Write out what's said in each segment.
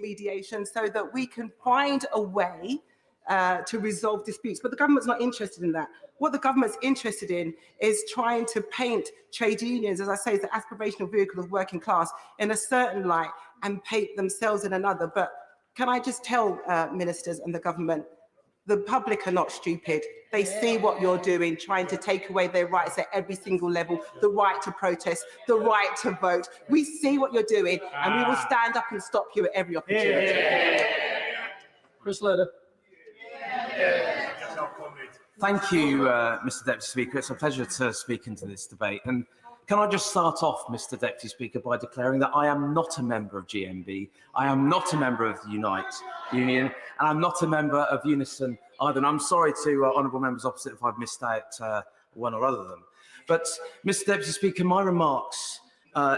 mediation so that we can find a way to resolve disputes. But the government's not interested in that. What the government's interested in is trying to paint trade unions, as I say, as the aspirational vehicle of working class in a certain light and paint themselves in another. But can I just tell ministers and the government, the public are not stupid. They see what you're doing, trying to take away their rights at every single level, the right to protest, the right to vote. We see what you're doing, and we will stand up and stop you at every opportunity. Chris Loder. Thank you, Mr. Deputy Speaker. It's a pleasure to speak into this debate. And can I just start off, Mr. Deputy Speaker, by declaring that I am not a member of GMB, I am not a member of the Unite Union, and I'm not a member of Unison either. And I'm sorry to honourable members opposite if I've missed out one or other of them. But, Mr. Deputy Speaker, my remarks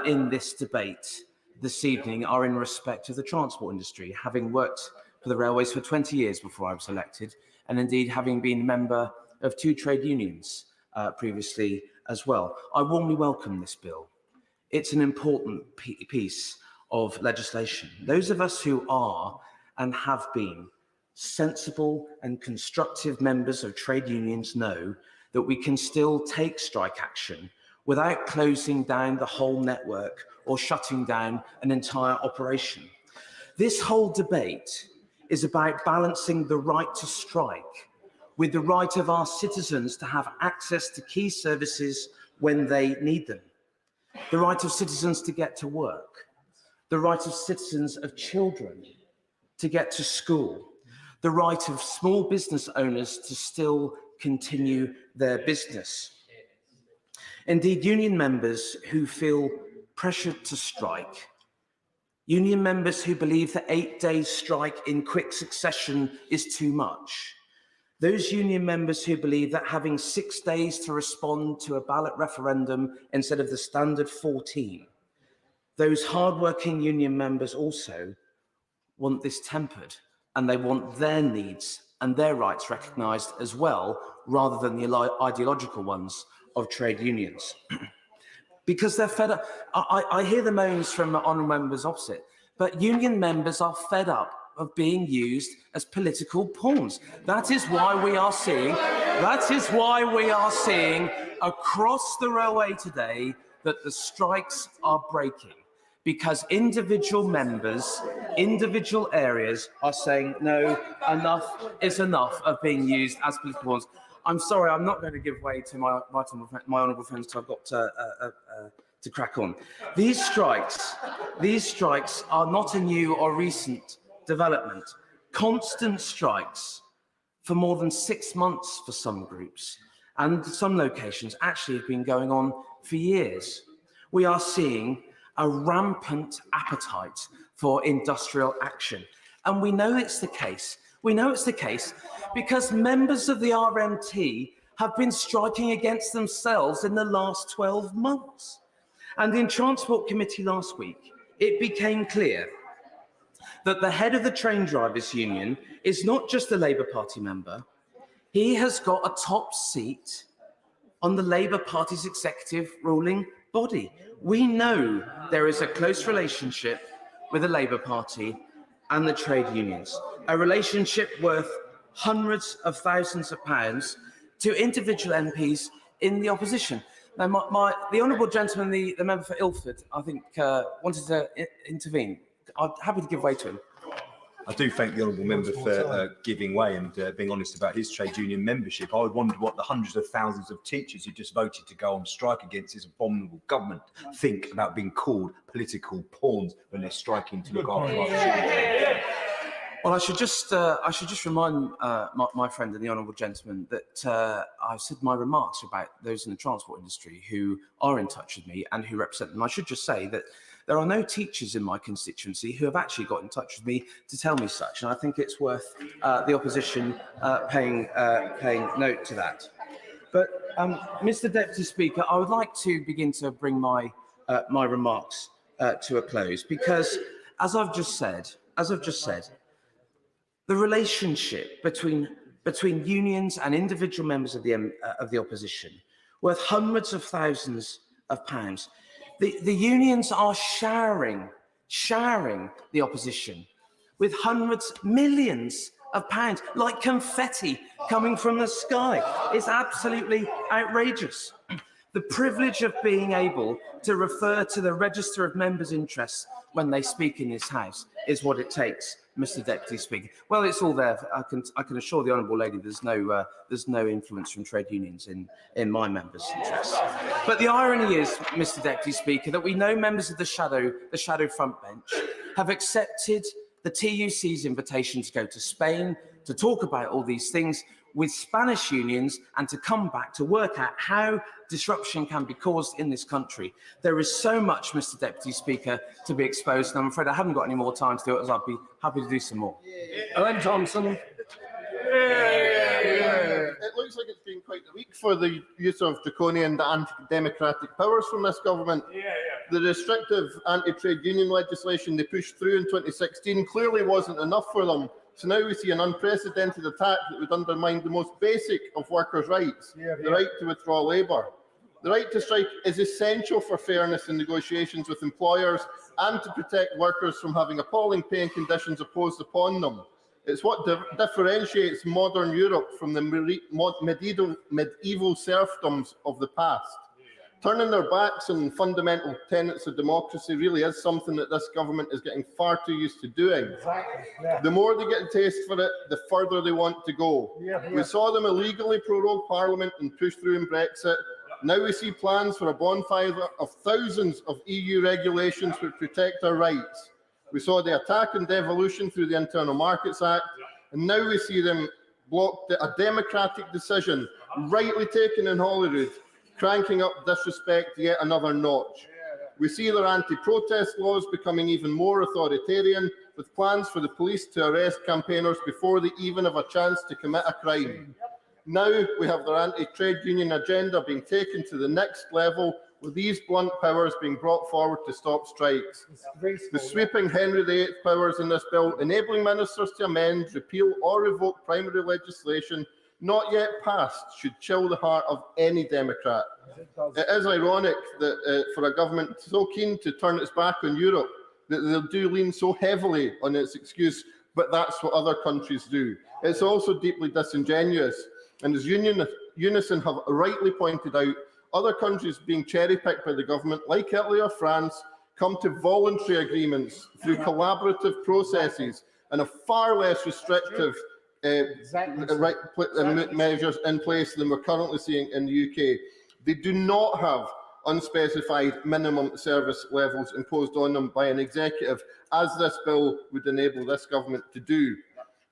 in this debate this evening are in respect of the transport industry, having worked for the railways for 20 years before I was elected, and indeed having been a member of 2 trade unions previously as well. I warmly welcome this bill. It's an important piece of legislation. Those of us who are and have been sensible and constructive members of trade unions know that we can still take strike action without closing down the whole network or shutting down an entire operation. This whole debate is about balancing the right to strike with the right of our citizens to have access to key services when they need them, the right of citizens to get to work, the right of citizens of children to get to school, the right of small business owners to still continue their business. Indeed, union members who feel pressured to strike, union members who believe that 8-day strike in quick succession is too much, those union members who believe that having 6 days to respond to a ballot referendum instead of the standard 14, those hard-working union members also want this tempered, and they want their needs and their rights recognised as well, rather than the ideological ones of trade unions. Because they're fed up. I hear the moans from honourable members opposite, but union members are fed up of being used as political pawns. That is why we are seeing across the railway today that the strikes are breaking, because individual members, individual areas are saying, no, enough is enough of being used as political pawns. I'm sorry, I'm not going to give way to my honourable friends, so I've got to crack on. These strikes are not a new or recent development. Constant strikes for more than 6 months for some groups and some locations actually have been going on for years. We are seeing a rampant appetite for industrial action. And we know it's the case. We know it's the case because members of the RMT have been striking against themselves in the last 12 months. And in Transport Committee last week, it became clear that the head of the Train Drivers Union is not just a Labour Party member, he has got a top seat on the Labour Party's executive ruling body. We know there is a close relationship with the Labour Party and the trade unions, a relationship worth hundreds of thousands of pounds to individual MPs in the opposition. Now, the honourable gentleman, the member for Ilford, I think, wanted to intervene. I'm happy to give way to him. I do thank the honourable member for giving way and being honest about his trade union membership. I would wonder what the hundreds of thousands of teachers who just voted to go on strike against this abominable government think about being called political pawns when they're striking to look after our children. Well, I should just remind my friend and the honourable gentleman that I've said my remarks about those in the transport industry who are in touch with me and who represent them. I should just say that there are no teachers in my constituency who have actually got in touch with me to tell me such, and I think it's worth the opposition paying note to that. But, Mr. Deputy Speaker, I would like to begin to bring my remarks to a close, because, as I've just said, the relationship between unions and individual members of the opposition, worth hundreds of thousands of pounds. The unions are showering the opposition with hundreds, millions of pounds, like confetti coming from the sky. It's absolutely outrageous. The privilege of being able to refer to the register of members' interests when they speak in this House is what it takes, Mr. Deputy Speaker. Well, it's all there. I can assure the honourable lady there's no influence from trade unions in my members' interests. But the irony is, Mr. Deputy Speaker, that we know members of the shadow front bench have accepted the TUC's invitation to go to Spain to talk about all these things with Spanish unions and to come back to work out how disruption can be caused in this country. There is so much, Mr. Deputy Speaker, to be exposed, and I'm afraid I haven't got any more time to do it, as I'd be happy to do some more. Owen Thompson. It looks like it's been quite a week for the use of draconian and anti-democratic powers from this government. The restrictive anti-trade union legislation they pushed through in 2016 clearly wasn't enough for them. So now we see an unprecedented attack that would undermine the most basic of workers' rights, the right to withdraw labour. The right to strike is essential for fairness in negotiations with employers and to protect workers from having appalling pay and conditions imposed upon them. It's what differentiates modern Europe from the medieval serfdoms of the past. Turning their backs on fundamental tenets of democracy really is something that this government is getting far too used to doing. The more they get a taste for it, the further they want to go. We saw them illegally prorogue Parliament and push through in Brexit. Now we see plans for a bonfire of thousands of EU regulations which protect our rights. We saw the attack on devolution through the Internal Markets Act, and now we see them block a democratic decision rightly taken in Holyrood, cranking up disrespect yet another notch. We see their anti-protest laws becoming even more authoritarian, with plans for the police to arrest campaigners before they even have a chance to commit a crime. Now we have their anti-trade union agenda being taken to the next level, with these blunt powers being brought forward to stop strikes. The sweeping Henry VIII powers in this bill, enabling ministers to amend, repeal or revoke primary legislation not yet passed, should chill the heart of any Democrat. It is ironic that for a government so keen to turn its back on Europe, that they'll do lean so heavily on its excuse, but that's what other countries do. It's also deeply disingenuous, and as Unison have rightly pointed out, other countries being cherry-picked by the government, like Italy or France, come to voluntary agreements through collaborative processes and a far less restrictive measures in place than we're currently seeing in the UK. They do not have unspecified minimum service levels imposed on them by an executive, as this bill would enable this government to do.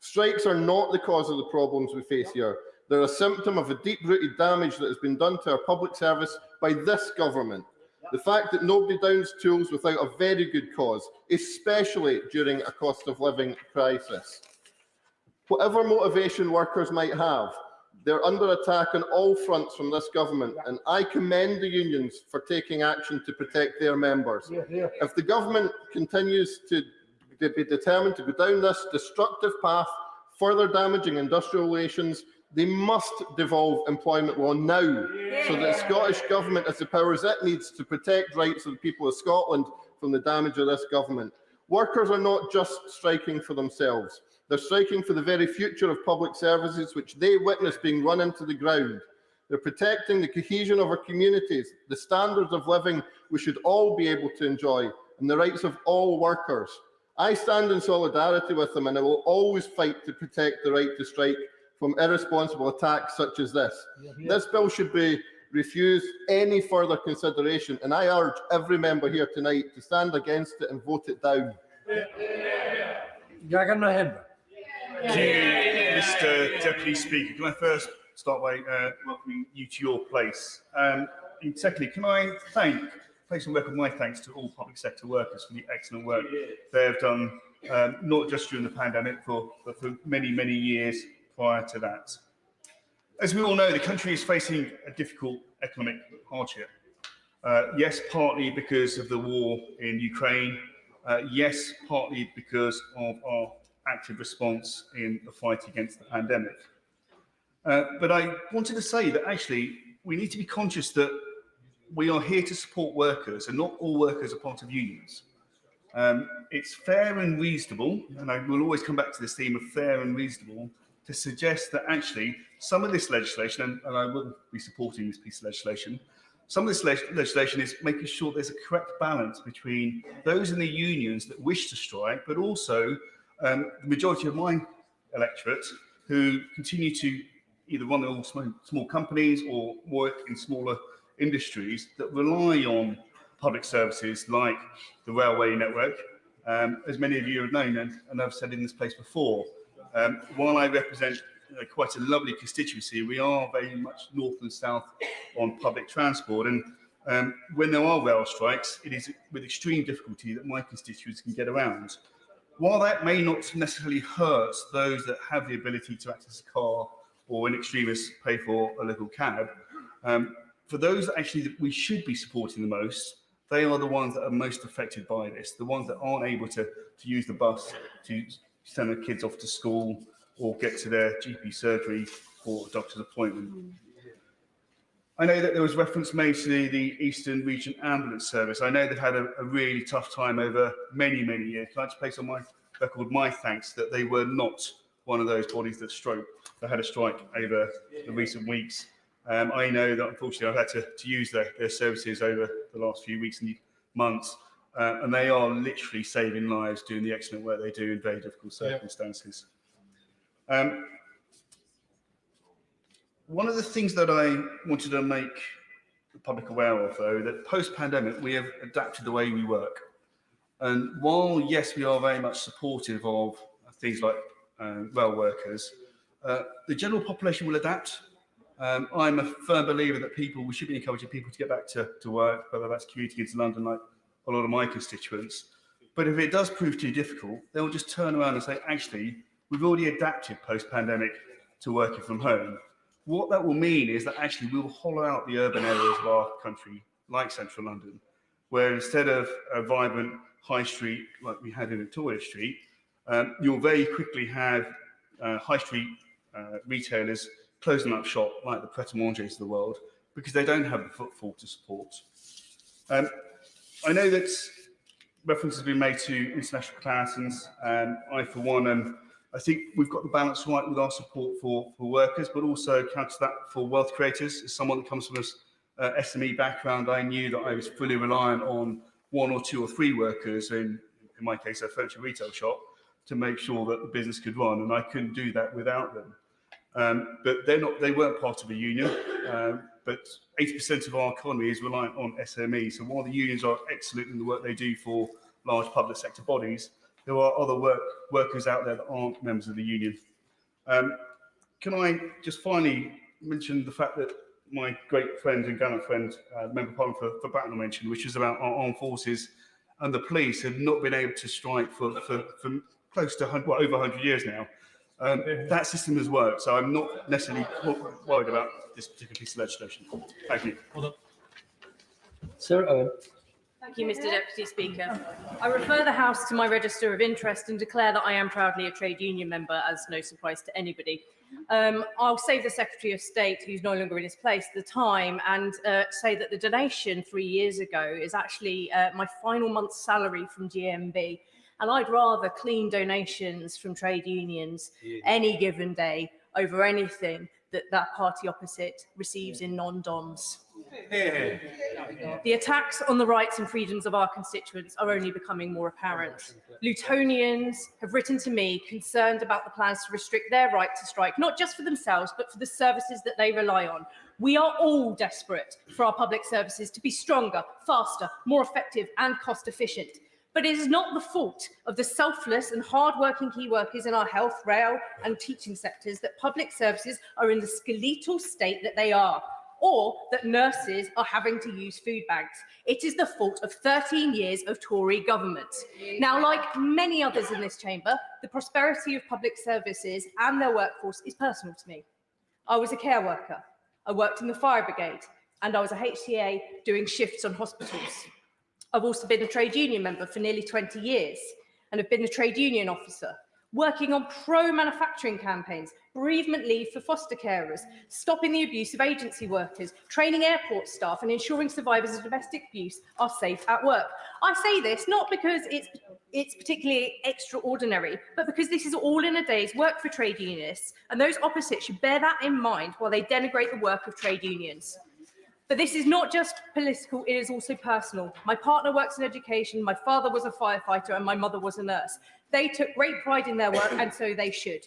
Strikes are not the cause of the problems we face here. They're a symptom of a deep-rooted damage that has been done to our public service by this government. The fact that nobody downs tools without a very good cause, especially during a cost of living crisis. Whatever motivation workers might have, they're under attack on all fronts from this government, and I commend the unions for taking action to protect their members. If the government continues to be determined to go down this destructive path, further damaging industrial relations, they must devolve employment law now, so that the Scottish Government has the powers it needs to protect rights of the people of Scotland from the damage of this government. Workers are not just striking for themselves. They're striking for the very future of public services which they witness being run into the ground. They're protecting the cohesion of our communities, the standards of living we should all be able to enjoy, and the rights of all workers. I stand in solidarity with them, and I will always fight to protect the right to strike from irresponsible attacks such as this. This bill should be refused any further consideration, and I urge every member here tonight to stand against it and vote it down. Thank you, Mr. Deputy Speaker. Can I first start by welcoming you to your place? And secondly, can I place on record my thanks to all public sector workers for the excellent work they have done, not just during the pandemic, but for many, many years prior to that. As we all know, the country is facing a difficult economic hardship. Yes, partly because of the war in Ukraine. Yes, partly because of our active response in the fight against the pandemic. But I wanted to say that actually we need to be conscious that we are here to support workers, and not all workers are part of unions. It's fair and reasonable, and I will always come back to this theme of fair and reasonable, to suggest that actually some of this legislation, and I will be supporting this piece of legislation, some of this legislation is making sure there's a correct balance between those in the unions that wish to strike, but also the majority of my electorate who continue to either run their own small companies or work in smaller industries that rely on public services like the railway network. As many of you have known, and I've said in this place before, while I represent quite a lovely constituency, we are very much north and south on public transport. And when there are rail strikes, it is with extreme difficulty that my constituents can get around. While that may not necessarily hurt those that have the ability to access a car or in extremis pay for a little cab, for those that actually that we should be supporting the most, they are the ones that are most affected by this, the ones that aren't able to use the bus to send their kids off to school or get to their GP surgery or a doctor's appointment. I know that there was reference made to the Eastern Region Ambulance Service. I know they've had a really tough time over many, many years. Can I just place on my record my thanks that they were not one of those bodies that had a strike over the recent weeks. I know that unfortunately I've had to use their services over the last few weeks and months, and they are literally saving lives doing the excellent work they do in very difficult circumstances. One of the things that I wanted to make the public aware of, though, that post-pandemic we have adapted the way we work. And while, yes, we are very much supportive of things like rail workers, the general population will adapt. I'm a firm believer that we should be encouraging people to get back to work, whether that's commuting into London like a lot of my constituents. But if it does prove too difficult, they'll just turn around and say, actually, we've already adapted post-pandemic to working from home. What that will mean is that actually we will hollow out the urban areas of our country, like central London, where instead of a vibrant high street like we had in Victoria Street, you'll very quickly have high street retailers closing up shop like the Pret-a-Manger's of the world because they don't have the footfall to support. I know that reference has been made to international comparisons. I, for one, I think we've got the balance right with our support for workers, but also counter that for wealth creators. As someone that comes from an SME background, I knew that I was fully reliant on one or two or three workers, in my case, a furniture retail shop, to make sure that the business could run, and I couldn't do that without them. But they weren't part of a union, but 80% of our economy is reliant on SMEs. So while the unions are excellent in the work they do for large public sector bodies, there are other workers out there that aren't members of the union. Can I just finally mention the fact that my great friend and gallant friend, Member of Parliament for Bracknell mentioned, which is about our armed forces and the police have not been able to strike for close to over 100 years now. That system has worked, so I'm not necessarily worried about this particular piece of legislation. Thank you. Sarah Owen. Thank you, Mr. Deputy Speaker. I refer the House to my register of interest and declare that I am proudly a trade union member, as no surprise to anybody. I'll save the Secretary of State, who's no longer in his place, the time and say that the donation 3 years ago is actually my final month's salary from GMB. And I'd rather clean donations from trade unions any given day over anything that party opposite receives in non-doms. The attacks on the rights and freedoms of our constituents are only becoming more apparent. Lutonians have written to me concerned about the plans to restrict their right to strike, not just for themselves, but for the services that they rely on. We are all desperate for our public services to be stronger, faster, more effective and cost efficient. But it is not the fault of the selfless and hard-working key workers in our health, rail and teaching sectors that public services are in the skeletal state that they are, or that nurses are having to use food banks. It is the fault of 13 years of Tory government. Now, like many others in this chamber, the prosperity of public services and their workforce is personal to me. I was a care worker, I worked in the fire brigade, and I was a HCA doing shifts on hospitals. I've also been a trade union member for nearly 20 years and have been a trade union officer, working on pro-manufacturing campaigns, bereavement leave for foster carers, stopping the abuse of agency workers, training airport staff and ensuring survivors of domestic abuse are safe at work. I say this not because it's particularly extraordinary, but because this is all in a day's work for trade unionists, and those opposite should bear that in mind while they denigrate the work of trade unions. But this is not just political, it is also personal. My partner works in education, my father was a firefighter, and my mother was a nurse. They took great pride in their work, and so they should.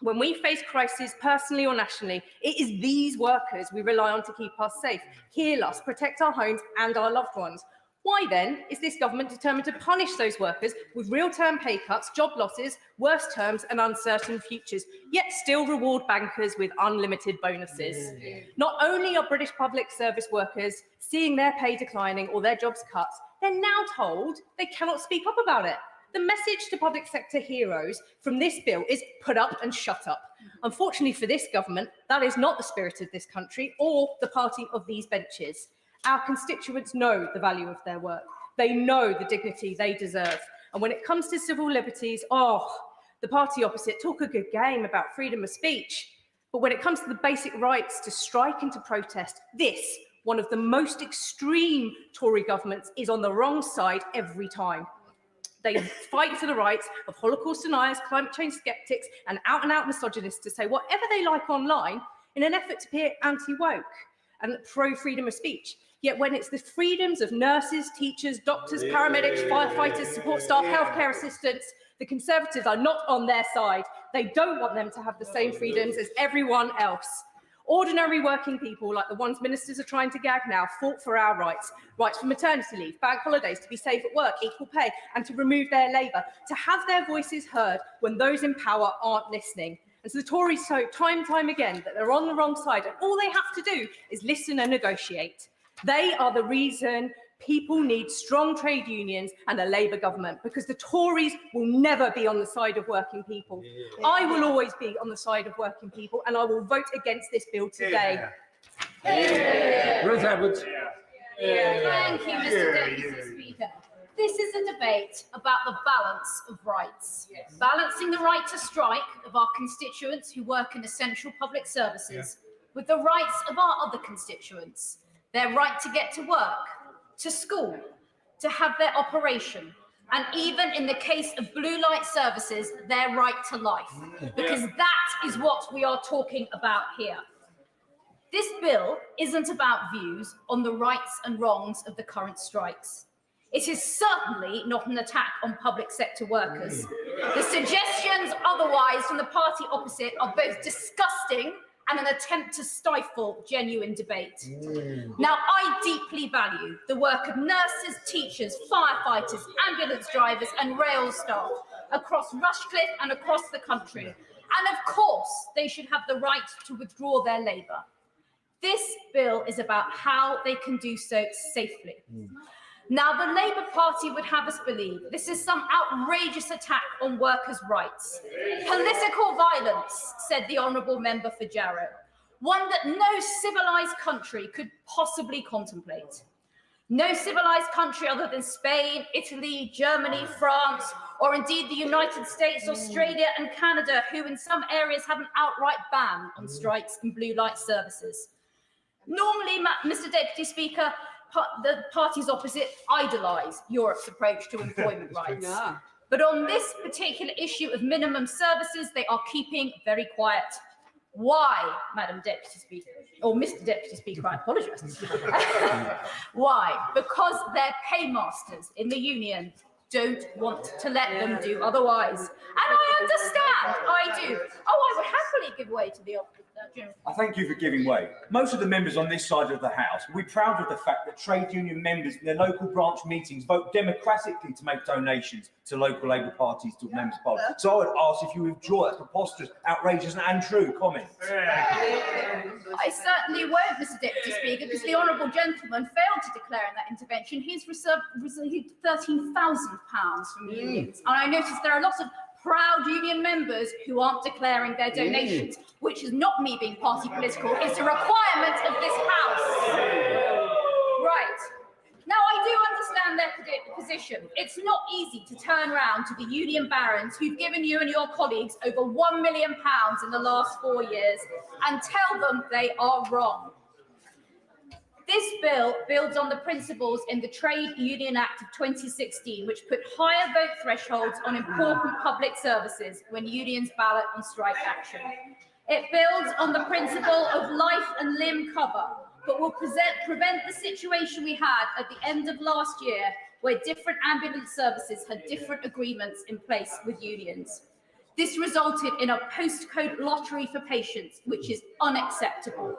When we face crises, personally or nationally, it is these workers we rely on to keep us safe, heal us, protect our homes and our loved ones. Why then is this government determined to punish those workers with real-term pay cuts, job losses, worse terms and uncertain futures, yet still reward bankers with unlimited bonuses? Not only are British public service workers seeing their pay declining or their jobs cut, they're now told they cannot speak up about it. The message to public sector heroes from this bill is put up and shut up. Unfortunately for this government, that is not the spirit of this country or the party of these benches. Our constituents know the value of their work. They know the dignity they deserve. And when it comes to civil liberties, the party opposite talk a good game about freedom of speech. But when it comes to the basic rights to strike and to protest, this, one of the most extreme Tory governments, is on the wrong side every time. They fight for the rights of Holocaust deniers, climate change skeptics, and out-and-out misogynists to say whatever they like online in an effort to appear anti-woke and pro-freedom of speech. Yet when it's the freedoms of nurses, teachers, doctors, paramedics, firefighters, support staff, healthcare assistants, the Conservatives are not on their side. They don't want them to have the same freedoms as everyone else. Ordinary working people, like the ones ministers are trying to gag now, fought for our rights. Rights for maternity leave, bank holidays, to be safe at work, equal pay, and to remove their labour, to have their voices heard when those in power aren't listening. And so the Tories show time and time again that they're on the wrong side, and all they have to do is listen and negotiate. They are the reason people need strong trade unions and a Labour government, because the Tories will never be on the side of working people. I will always be on the side of working people, and I will vote against this bill today. Ruth Edwards. Thank you, Mr. Deputy Speaker. This is a debate about the balance of rights. Balancing the right to strike of our constituents who work in essential public services with the rights of our other constituents, their right to get to work, to school, to have their operation, and even in the case of blue light services, their right to life, because that is what we are talking about here. This bill isn't about views on the rights and wrongs of the current strikes. It is certainly not an attack on public sector workers. The suggestions otherwise from the party opposite are both disgusting and an attempt to stifle genuine debate. Now, I deeply value the work of nurses, teachers, firefighters, ambulance drivers and rail staff across Rushcliffe and across the country. And of course, they should have the right to withdraw their labour. This bill is about how they can do so safely. Now, the Labour Party would have us believe this is some outrageous attack on workers' rights. Political violence, said the Honourable Member for Jarrow, one that no civilised country could possibly contemplate. No civilised country other than Spain, Italy, Germany, France, or indeed the United States, Australia and Canada, who in some areas have an outright ban on strikes and blue light services. Normally, Mr. Deputy Speaker, the parties opposite idolise Europe's approach to employment rights. But on this particular issue of minimum services, they are keeping very quiet. Why, Madam Deputy Speaker? Or Mr. Deputy Speaker, I apologise. Why? Because their paymasters in the union don't want to let them do otherwise. And I understand, I do. I would happily give way to the General. I thank you for giving way. Most of the members on this side of the House will be proud of the fact that trade union members in their local branch meetings vote democratically to make donations to local Labour parties to members' parliament. So I would ask if you withdraw that preposterous, outrageous and untrue comment. I certainly won't, Mr. Deputy Speaker, because the honourable gentleman failed to declare in that intervention he's received £13,000 from unions. And I noticed there are lots of proud union members who aren't declaring their donations, which is not me being party political, it's a requirement of this House. Right. Now, I do understand leopard position. It's not easy to turn around to the union barons who've given you and your colleagues over £1 million in the last 4 years and tell them they are wrong. This bill builds on the principles in the Trade Union Act of 2016, which put higher vote thresholds on important public services when unions ballot on strike action. It builds on the principle of life and limb cover, but will prevent the situation we had at the end of last year, where different ambulance services had different agreements in place with unions. This resulted in a postcode lottery for patients, which is unacceptable.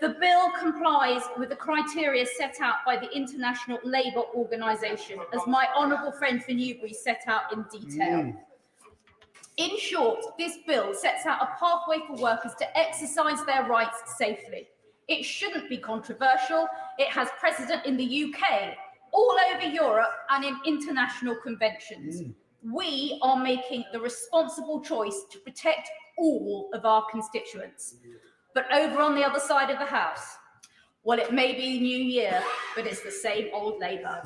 The bill complies with the criteria set out by the International Labour Organization, as my honourable friend for Newbury set out in detail. In short, this bill sets out a pathway for workers to exercise their rights safely. It shouldn't be controversial. It has precedent in the UK, all over Europe, and in international conventions. We are making the responsible choice to protect all of our constituents. But over on the other side of the House, well, it may be New Year, but it's the same old Labour.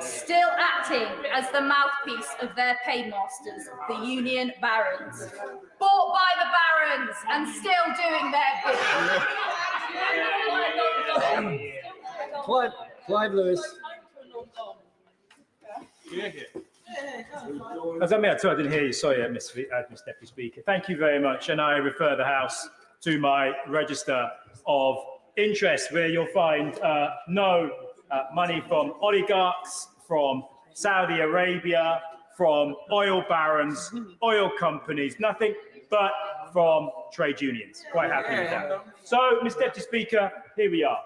Still acting as the mouthpiece of their paymasters, the union barons. Bought by the barons and still doing their bit. Clive Lewis. I didn't hear you. Sorry, Mr. Deputy Speaker. Thank you very much. And I refer the House to my register of interest, where you'll find no money from oligarchs, from Saudi Arabia, from oil barons, oil companies, nothing but from trade unions. Quite happy with that. So, Mr. Deputy Speaker, here we are.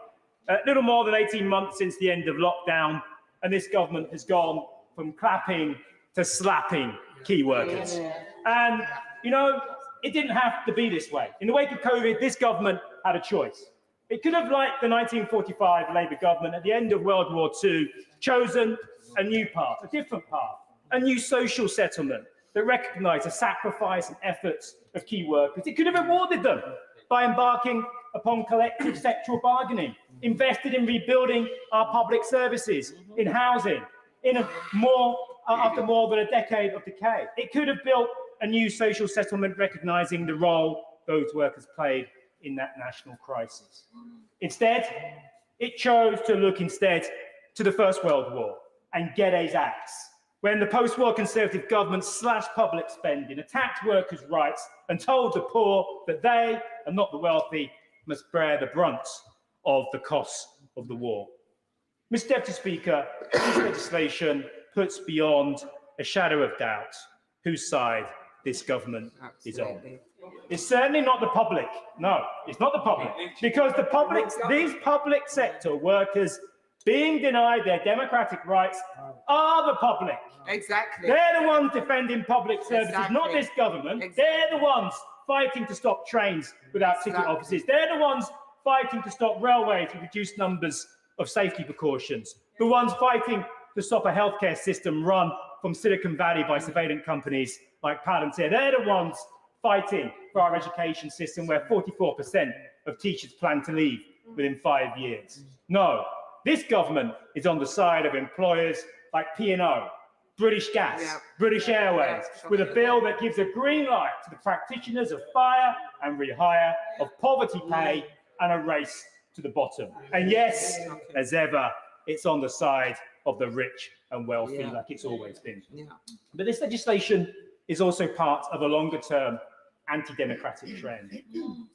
A little more than 18 months since the end of lockdown, and this government has gone from clapping to slapping key workers. And, you know, it didn't have to be this way. In the wake of COVID, this government had a choice. It could have, like the 1945 Labour government at the end of World War II, chosen a new path, a different path, a new social settlement that recognised the sacrifice and efforts of key workers. It could have rewarded them by embarking upon collective sectoral bargaining, invested in rebuilding our public services, in housing, after more than a decade of decay. It could have built a new social settlement recognising the role those workers played in that national crisis. Instead, it chose to look to the First World War and Geddes Acts, when the post-war Conservative government slashed public spending, attacked workers' rights, and told the poor that they, and not the wealthy, must bear the brunt of the costs of the war. Mr. Deputy Speaker, this legislation puts beyond a shadow of doubt whose side this government is on. It's certainly not the public. No, it's not the public. Because these public sector workers being denied their democratic rights are the public. Exactly. They're the ones defending public services, not this government. Exactly. They're the ones fighting to stop trains without ticket offices. They're the ones fighting to stop railways with reduced numbers of safety precautions. The ones fighting to stop a healthcare system run from Silicon Valley by surveillance companies like Palantir. They're the ones fighting for our education system, where 44% of teachers plan to leave within 5 years. No, this government is on the side of employers like P&O, British Gas, British Airways, with a bill that gives a green light to the practitioners of fire and rehire, of poverty pay, and a race to the bottom. And yes, as ever, it's on the side of the rich and wealthy, like it's always been. But this legislation is also part of a longer-term anti-democratic trend.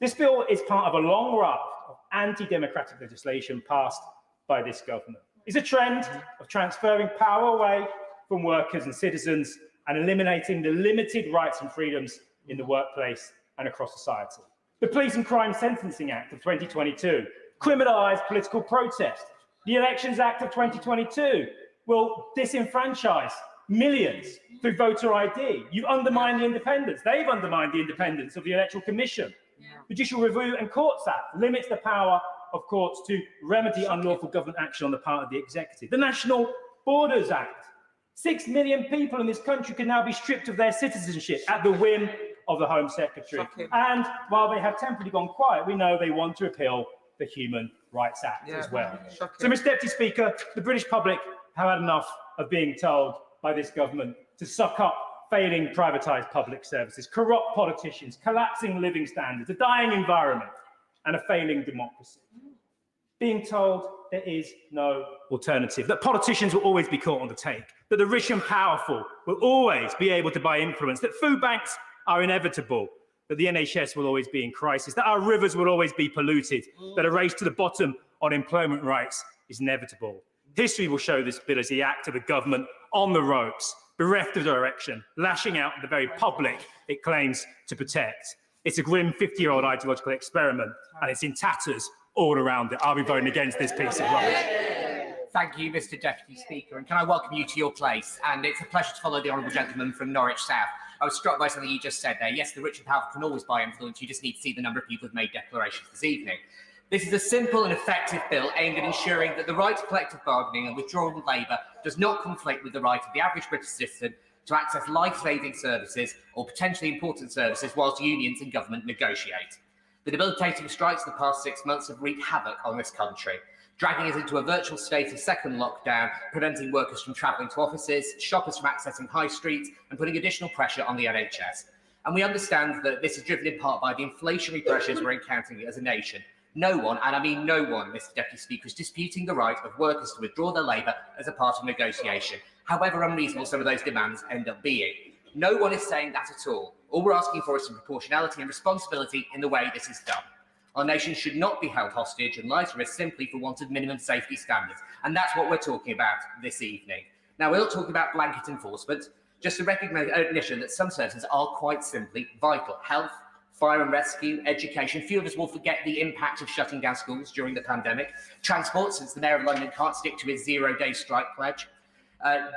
This bill is part of a long raft of anti-democratic legislation passed by this government. It's a trend of transferring power away from workers and citizens and eliminating the limited rights and freedoms in the workplace and across society. The Police and Crime Sentencing Act of 2022 criminalised political protest. The Elections Act of 2022 will disenfranchise millions through voter ID. You undermine the independence. They've undermined the independence of the Electoral Commission. The Judicial Review and Courts Act limits the power of courts to remedy unlawful government action on the part of the executive. The National Borders Act. 6 million people in this country can now be stripped of their citizenship at the whim of the Home Secretary. And while they have temporarily gone quiet, we know they want to repeal the Human Rights Act as well. So, Mr. Deputy Speaker, the British public have had enough of being told by this government to suck up failing privatised public services, corrupt politicians, collapsing living standards, a dying environment, and a failing democracy. Being told there is no alternative, that politicians will always be caught on the take, that the rich and powerful will always be able to buy influence, that food banks are inevitable, that the NHS will always be in crisis, that our rivers will always be polluted, that a race to the bottom on employment rights is inevitable. History will show this bill as the act of a government on the ropes, bereft of direction, lashing out at the very public it claims to protect. It's a grim 50-year-old ideological experiment, and it's in tatters all around it. I'll be voting against this piece of rubbish. Thank you, Mr. Deputy Speaker, and can I welcome you to your place? And it's a pleasure to follow the honourable gentleman from Norwich South. I was struck by something you just said there. Yes, the rich and powerful can always buy influence. You just need to see the number of people who've made declarations this evening. This is a simple and effective bill aimed at ensuring that the right to collective bargaining and withdrawal of labour does not conflict with the right of the average British citizen to access life-saving services or potentially important services whilst unions and government negotiate. The debilitating strikes of the past 6 months have wreaked havoc on this country, dragging us into a virtual state of second lockdown, preventing workers from travelling to offices, shoppers from accessing high streets, and putting additional pressure on the NHS. And we understand that this is driven in part by the inflationary pressures we're encountering as a nation. No one, and I mean no one, Mr. Deputy Speaker, is disputing the right of workers to withdraw their labour as a part of negotiation, however unreasonable some of those demands end up being. No one is saying that at all. All we're asking for is some proportionality and responsibility in the way this is done. Our nation should not be held hostage and lies at risk simply for want of minimum safety standards. And that's what we're talking about this evening. Now, we're not talking about blanket enforcement, just a recognition that some services are quite simply vital. Health, fire and rescue, education. Few of us will forget the impact of shutting down schools during the pandemic. Transport, since the Mayor of London can't stick to his zero-day strike pledge.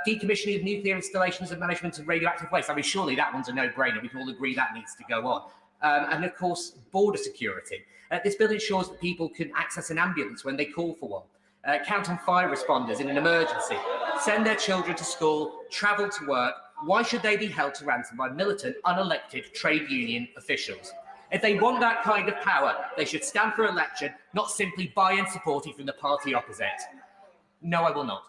Decommissioning of nuclear installations and management of radioactive waste. I mean, surely that one's a no-brainer. We can all agree that needs to go on. And, of course, border security. This bill ensures that people can access an ambulance when they call for one, count on fire responders in an emergency, send their children to school, travel to work. Why should they be held to ransom by militant, unelected trade union officials? If they want that kind of power, they should stand for election, not simply buy and support it from the party opposite. No, I will not.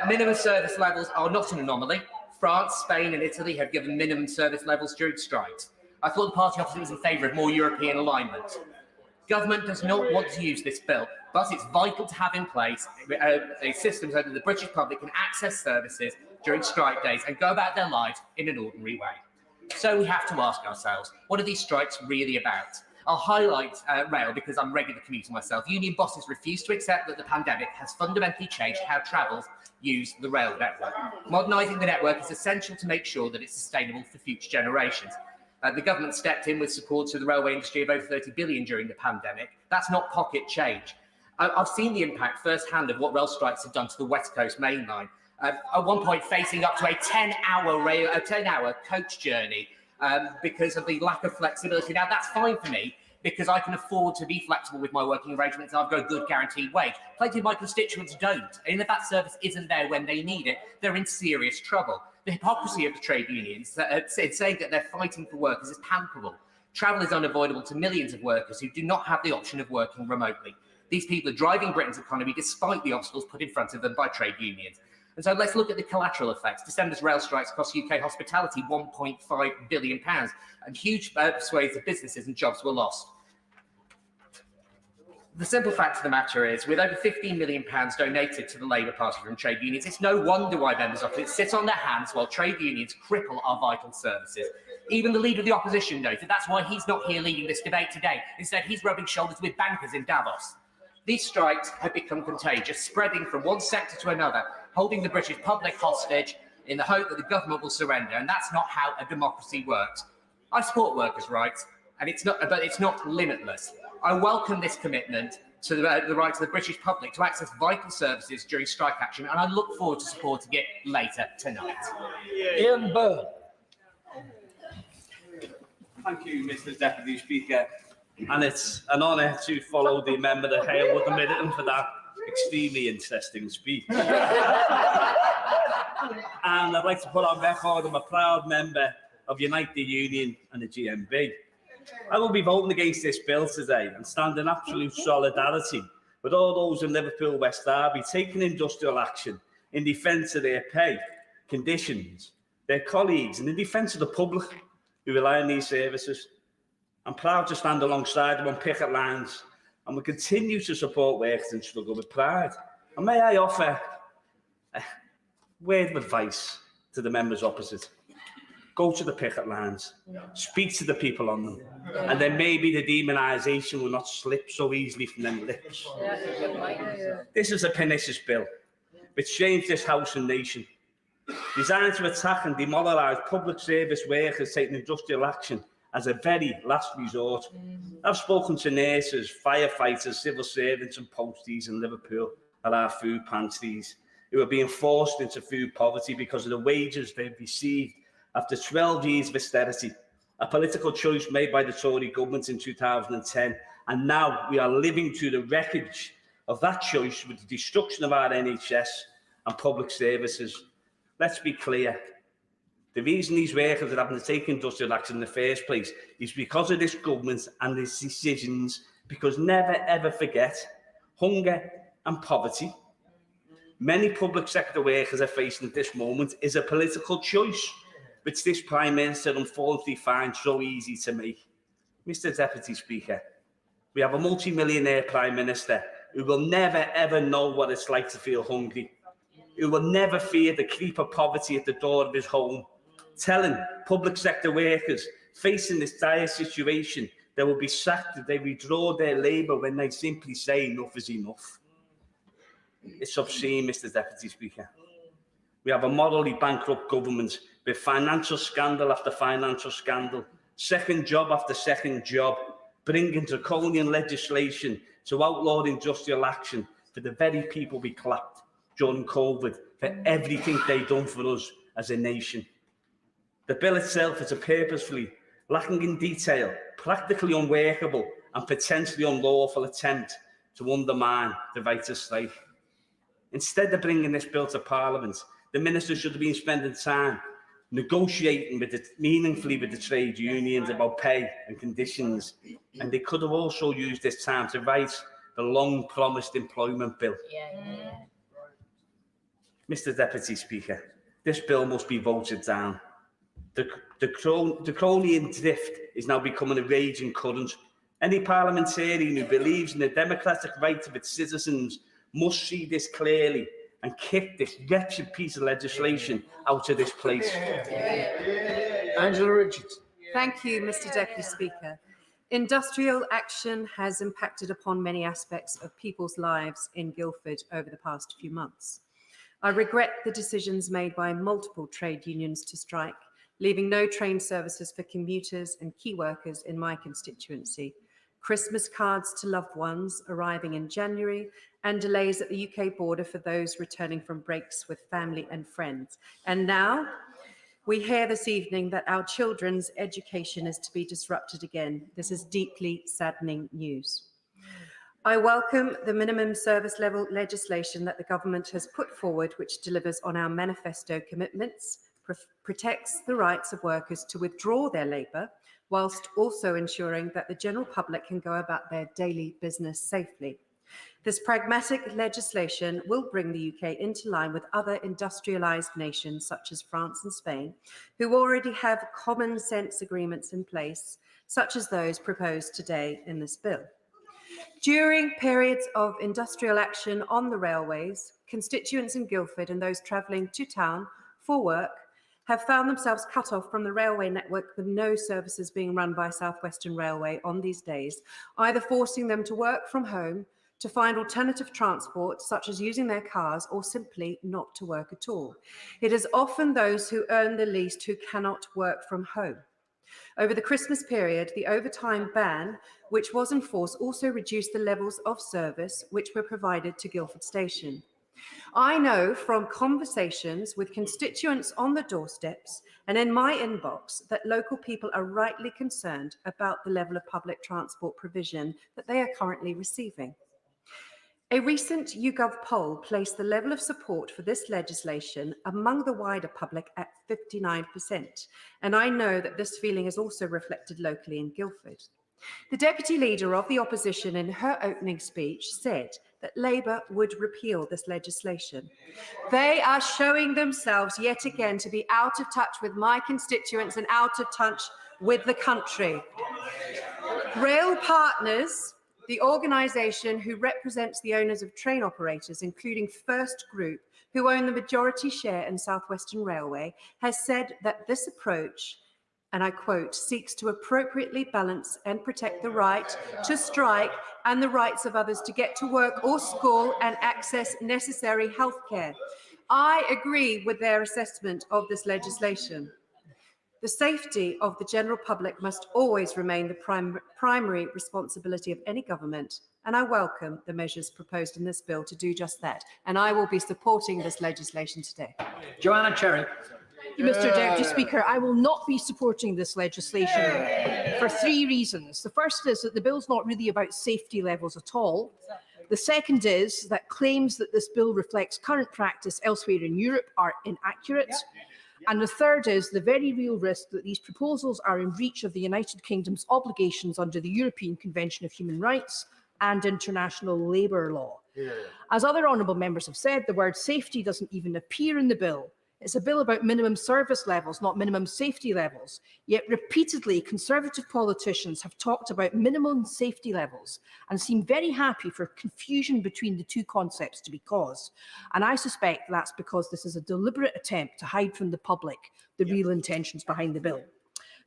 Minimum service levels are not an anomaly. France, Spain and Italy have given minimum service levels during strikes. I thought the party opposite was in favour of more European alignment. Government does not want to use this bill, but it's vital to have in place a system so that the British public can access services during strike days and go about their lives in an ordinary way. So we have to ask ourselves, what are these strikes really about? I'll highlight rail because I'm a regular commuter myself. Union bosses refuse to accept that the pandemic has fundamentally changed how travellers use the rail network. Modernising the network is essential to make sure that it's sustainable for future generations. The government stepped in with support to the railway industry of over 30 billion during the pandemic. That's not pocket change. I've seen the impact firsthand of what rail strikes have done to the West Coast main line. At one point, facing up to a 10-hour coach journey because of the lack of flexibility. Now, that's fine for me because I can afford to be flexible with my working arrangements. I've got a good guaranteed wage. Plenty of my constituents don't. And if that service isn't there when they need it, they're in serious trouble. The hypocrisy of the trade unions saying that they're fighting for workers is palpable. Travel is unavoidable to millions of workers who do not have the option of working remotely. These people are driving Britain's economy despite the obstacles put in front of them by trade unions. And so let's look at the collateral effects. December's rail strikes cost UK hospitality £1.5 billion, and huge swathes of businesses and jobs were lost. The simple fact of the matter is, with over £15 million donated to the Labour Party from trade unions, it's no wonder why members of it sit on their hands while trade unions cripple our vital services. Even the leader of the opposition noted that's why he's not here leading this debate today. Instead, he's rubbing shoulders with bankers in Davos. These strikes have become contagious, spreading from one sector to another, holding the British public hostage in the hope that the government will surrender, and that's not how a democracy works. I support workers' rights, but it's not limitless. I welcome this commitment to the right of the British public to access vital services during strike action, and I look forward to supporting it later tonight. Ian Byrne. Thank you, Mr. Deputy Speaker. And it's an honour to follow the member that Hale would admit him for that extremely interesting speech. And I'd like to put on record I'm a proud member of Unite the Union and the GMB. I will be voting against this bill today and stand in absolute solidarity with all those in Liverpool West Derby taking industrial action in defence of their pay, conditions, their colleagues, and in defence of the public who rely on these services. I'm proud to stand alongside them on picket lines, and will continue to support workers in struggle with pride. And may I offer a word of advice to the members opposite? Go to the picket lines, speak to the people on them, and then maybe the demonisation will not slip so easily from them lips. This is a pernicious bill which shames this House and nation, designed to attack and demoralise public service workers taking industrial action as a very last resort. I've spoken to nurses, firefighters, civil servants and posties in Liverpool at our food pantries who are being forced into food poverty because of the wages they've received after 12 years of austerity, a political choice made by the Tory government in 2010, and now we are living through the wreckage of that choice with the destruction of our NHS and public services. Let's be clear. The reason these workers are having to take industrial action in the first place is because of this government and its decisions, because never ever forget, hunger and poverty many public sector workers are facing at this moment is a political choice, which this Prime Minister unfortunately finds so easy to make. Mr Deputy Speaker, we have a multi-millionaire Prime Minister who will never ever know what it's like to feel hungry, who will never fear the creep of poverty at the door of his home, telling public sector workers facing this dire situation they will be sacked if they withdraw their labour when they simply say enough is enough. It's obscene, Mr Deputy Speaker. We have a morally bankrupt government with financial scandal after financial scandal, second job after second job, bringing draconian legislation to outlaw industrial action for the very people we clapped during COVID for everything they've done for us as a nation. The bill itself is a purposefully lacking in detail, practically unworkable and potentially unlawful attempt to undermine the right to strike. Instead of bringing this bill to Parliament, the Minister should have been spending time negotiating meaningfully with the trade unions about pay and conditions, and they could have also used this time to write the long-promised employment bill. Mr Deputy Speaker, this bill must be voted down. The draconian drift is now becoming a raging current. Any parliamentarian who believes in the democratic right of its citizens must see this clearly and kick this wretched piece of legislation out of this place. Angela Richards. Thank you, Mr Deputy Speaker. Industrial action has impacted upon many aspects of people's lives in Guildford over the past few months. I regret the decisions made by multiple trade unions to strike, leaving no train services for commuters and key workers in my constituency, Christmas cards to loved ones arriving in January, and delays at the UK border for those returning from breaks with family and friends. And now we hear this evening that our children's education is to be disrupted again. This is deeply saddening news. I welcome the minimum service level legislation that the government has put forward, which delivers on our manifesto commitments, protects the rights of workers to withdraw their labour, whilst also ensuring that the general public can go about their daily business safely. This pragmatic legislation will bring the UK into line with other industrialised nations such as France and Spain, who already have common sense agreements in place, such as those proposed today in this bill. During periods of industrial action on the railways, constituents in Guildford and those travelling to town for work have found themselves cut off from the railway network with no services being run by South Western Railway on these days, either forcing them to work from home, to find alternative transport, such as using their cars, or simply not to work at all. It is often those who earn the least who cannot work from home. Over the Christmas period, the overtime ban, which was in force, also reduced the levels of service which were provided to Guildford Station. I know from conversations with constituents on the doorsteps and in my inbox that local people are rightly concerned about the level of public transport provision that they are currently receiving. A recent YouGov poll placed the level of support for this legislation among the wider public at 59%, and I know that this feeling is also reflected locally in Guildford. The Deputy Leader of the Opposition in her opening speech said that Labour would repeal this legislation. They are showing themselves yet again to be out of touch with my constituents and out of touch with the country. Rail Partners, the organisation who represents the owners of train operators, including First Group, who own the majority share in South Western Railway, has said that this approach, and I quote, seeks to appropriately balance and protect the right to strike and the rights of others to get to work or school and access necessary healthcare. I agree with their assessment of this legislation. The safety of the general public must always remain the primary responsibility of any government, and I welcome the measures proposed in this bill to do just that. And I will be supporting this legislation today. Joanna Cherry. Thank you, Mr. Deputy Speaker. I will not be supporting this legislation for 3 reasons. The first is that the bill is not really about safety levels at all. The second is that claims that this bill reflects current practice elsewhere in Europe are inaccurate. And the third is the very real risk that these proposals are in breach of the United Kingdom's obligations under the European Convention of Human Rights and international labour law. As other honourable members have said, the word safety doesn't even appear in the bill. It's a bill about minimum service levels, not minimum safety levels. Yet repeatedly, Conservative politicians have talked about minimum safety levels and seem very happy for confusion between the two concepts to be caused. And I suspect that's because this is a deliberate attempt to hide from the public the real intentions behind the bill.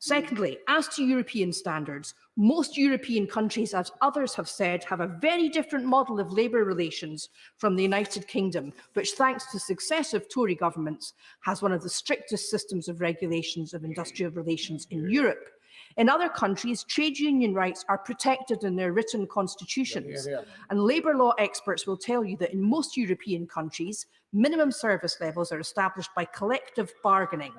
Secondly, as to European standards, most European countries, as others have said, have a very different model of labour relations from the United Kingdom, which, thanks to successive Tory governments, has one of the strictest systems of regulations of industrial relations in Europe. In other countries, trade union rights are protected in their written constitutions. And labour law experts will tell you that in most European countries, minimum service levels are established by collective bargaining.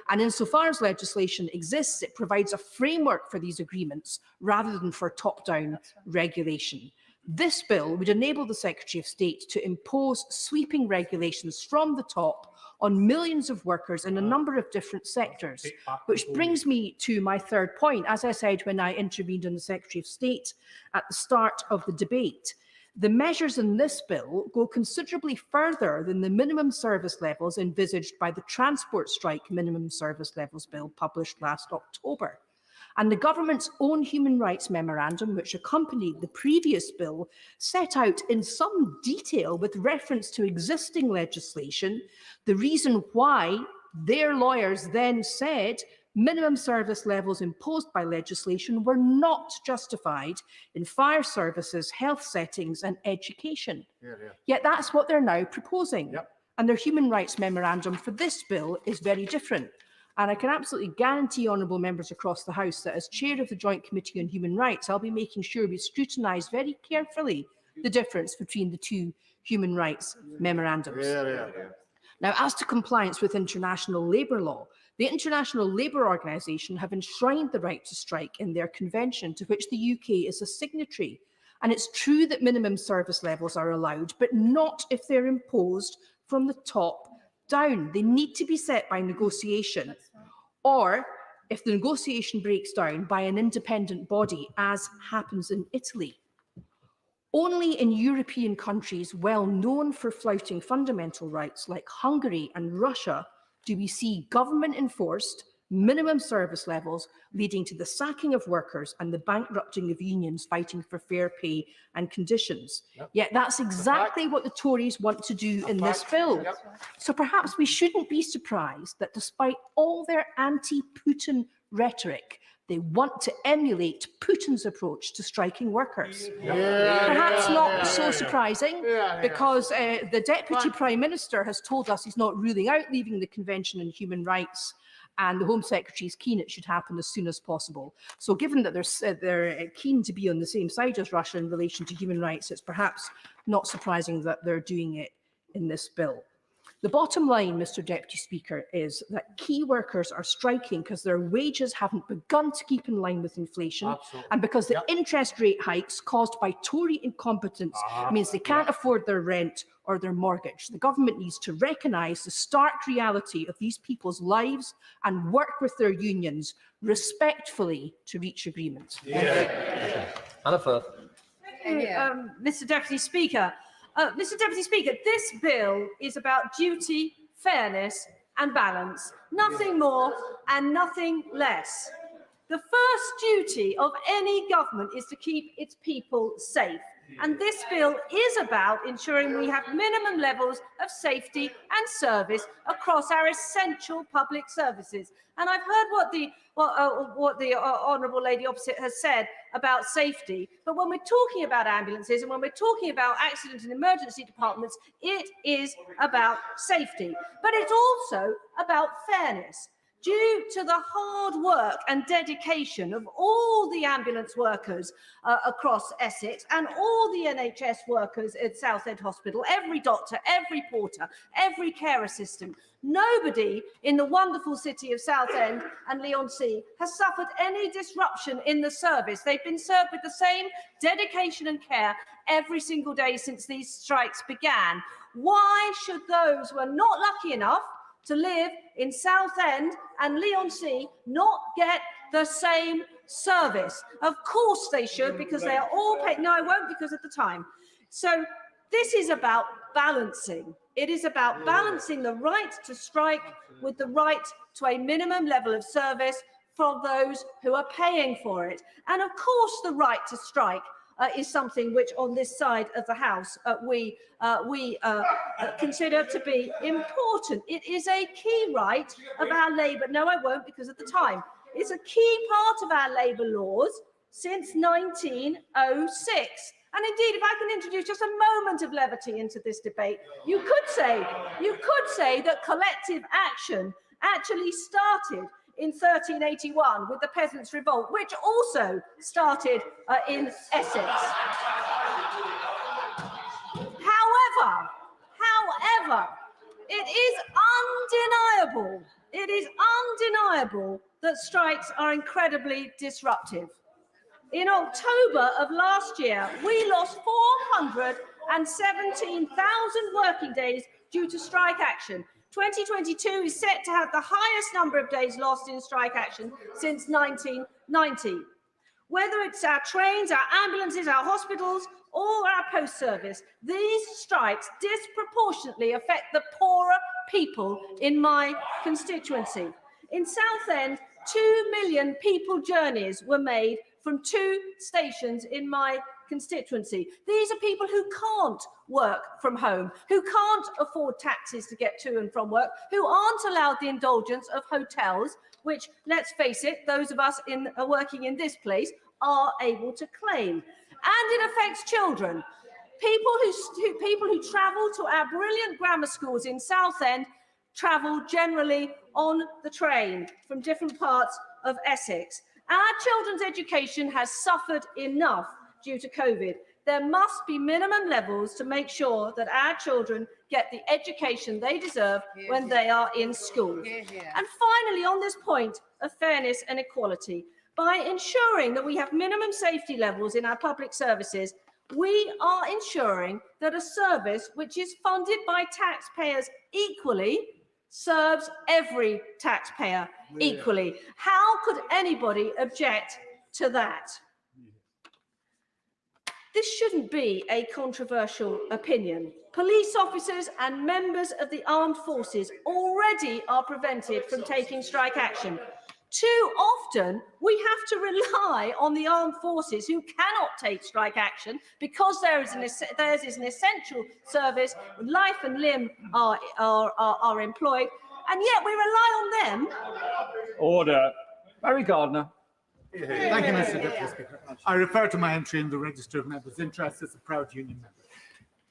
And insofar as legislation exists, it provides a framework for these agreements rather than for top-down regulation. This bill would enable the Secretary of State to impose sweeping regulations from the top on millions of workers in a number of different sectors, which brings me to my third point. As I said when I intervened in the Secretary of State at the start of the debate, the measures in this bill go considerably further than the minimum service levels envisaged by the Transport Strike Minimum Service Levels Bill published last October. And the government's own human rights memorandum, which accompanied the previous bill, set out in some detail with reference to existing legislation the reason why their lawyers then said minimum service levels imposed by legislation were not justified in fire services, health settings and education. Yet that's what they're now proposing. And their human rights memorandum for this bill is very different. And I can absolutely guarantee honourable members across the House that as chair of the Joint Committee on Human Rights, I'll be making sure we scrutinise very carefully the difference between the two human rights memorandums. Now, as to compliance with international labour law, the International Labour Organization have enshrined the right to strike in their convention, to which the UK is a signatory. And it's true that minimum service levels are allowed, but not if they're imposed from the top down. They need to be set by negotiation, or if the negotiation breaks down, by an independent body, as happens in Italy. Only in European countries well known for flouting fundamental rights like Hungary and Russia do we see government-enforced minimum service levels leading to the sacking of workers and the bankrupting of unions fighting for fair pay and conditions. Yet that's exactly what the Tories want to do in this bill. So perhaps we shouldn't be surprised that despite all their anti-Putin rhetoric, they want to emulate Putin's approach to striking workers. Perhaps not so surprising, because the Deputy Prime Minister has told us he's not ruling out leaving the Convention on Human Rights, and the Home Secretary is keen it should happen as soon as possible. So given that they're keen to be on the same side as Russia in relation to human rights, it's perhaps not surprising that they're doing it in this bill. The bottom line, Mr. Deputy Speaker, is that key workers are striking because their wages haven't begun to keep in line with inflation, and because the interest rate hikes caused by Tory incompetence means they can't afford their rent or their mortgage. The government needs to recognise the stark reality of these people's lives and work with their unions respectfully to reach agreements. Anna Firth. Mr. Deputy Speaker. Mr. Deputy Speaker, this bill is about duty, fairness and balance. Nothing more and nothing less. The first duty of any government is to keep its people safe. And this bill is about ensuring we have minimum levels of safety and service across our essential public services. And I've heard what the honourable lady opposite has said about safety. But when we're talking about ambulances and when we're talking about accident and emergency departments, it is about safety. But it's also about fairness. Due to the hard work and dedication of all the ambulance workers across Essex and all the NHS workers at Southend Hospital, every doctor, every porter, every care assistant, nobody in the wonderful city of Southend and Leigh-on-Sea has suffered any disruption in the service. They've been served with the same dedication and care every single day since these strikes began. Why should those who are not lucky enough to live in Southend and Leigh-on-Sea not get the same service? Of course they should, because they are all paid. No, I won't, because of the time. So this is about balancing. It is about balancing the right to strike with the right to a minimum level of service for those who are paying for it. And of course the right to strike is something which on this side of the House we consider to be important. It is a key right of our labour. No, I won't, because of the time. It's a key part of our labour laws since 1906. And indeed, if I can introduce just a moment of levity into this debate, you could say that collective action actually started in 1381 with the Peasants' Revolt, which also started in Essex. However, it is undeniable that strikes are incredibly disruptive. In October of last year, we lost 417,000 working days due to strike action. 2022 is set to have the highest number of days lost in strike action since 1990. Whether it's our trains, our ambulances, our hospitals, or our post service, these strikes disproportionately affect the poorer people in my constituency. In Southend, 2 million people journeys were made from 2 stations in my constituency. These are people who can't work from home, who can't afford taxis to get to and from work, who aren't allowed the indulgence of hotels, which, let's face it, those of us working in this place are able to claim. And it affects children. People who travel to our brilliant grammar schools in Southend travel generally on the train from different parts of Essex. Our children's education has suffered enough due to COVID. There must be minimum levels to make sure that our children get the education they deserve when they are in school. And finally, on this point of fairness and equality, by ensuring that we have minimum safety levels in our public services, we are ensuring that a service which is funded by taxpayers equally serves every taxpayer equally. How could anybody object to that? This shouldn't be a controversial opinion. Police officers and members of the armed forces already are prevented from taking strike action. Too often, we have to rely on the armed forces who cannot take strike action because theirs is an essential service, life and limb are employed, and yet we rely on them. Order. Barry Gardner. Thank you, Mr. Deputy Speaker. I refer to my entry in the Register of Members' Interests as a proud union member.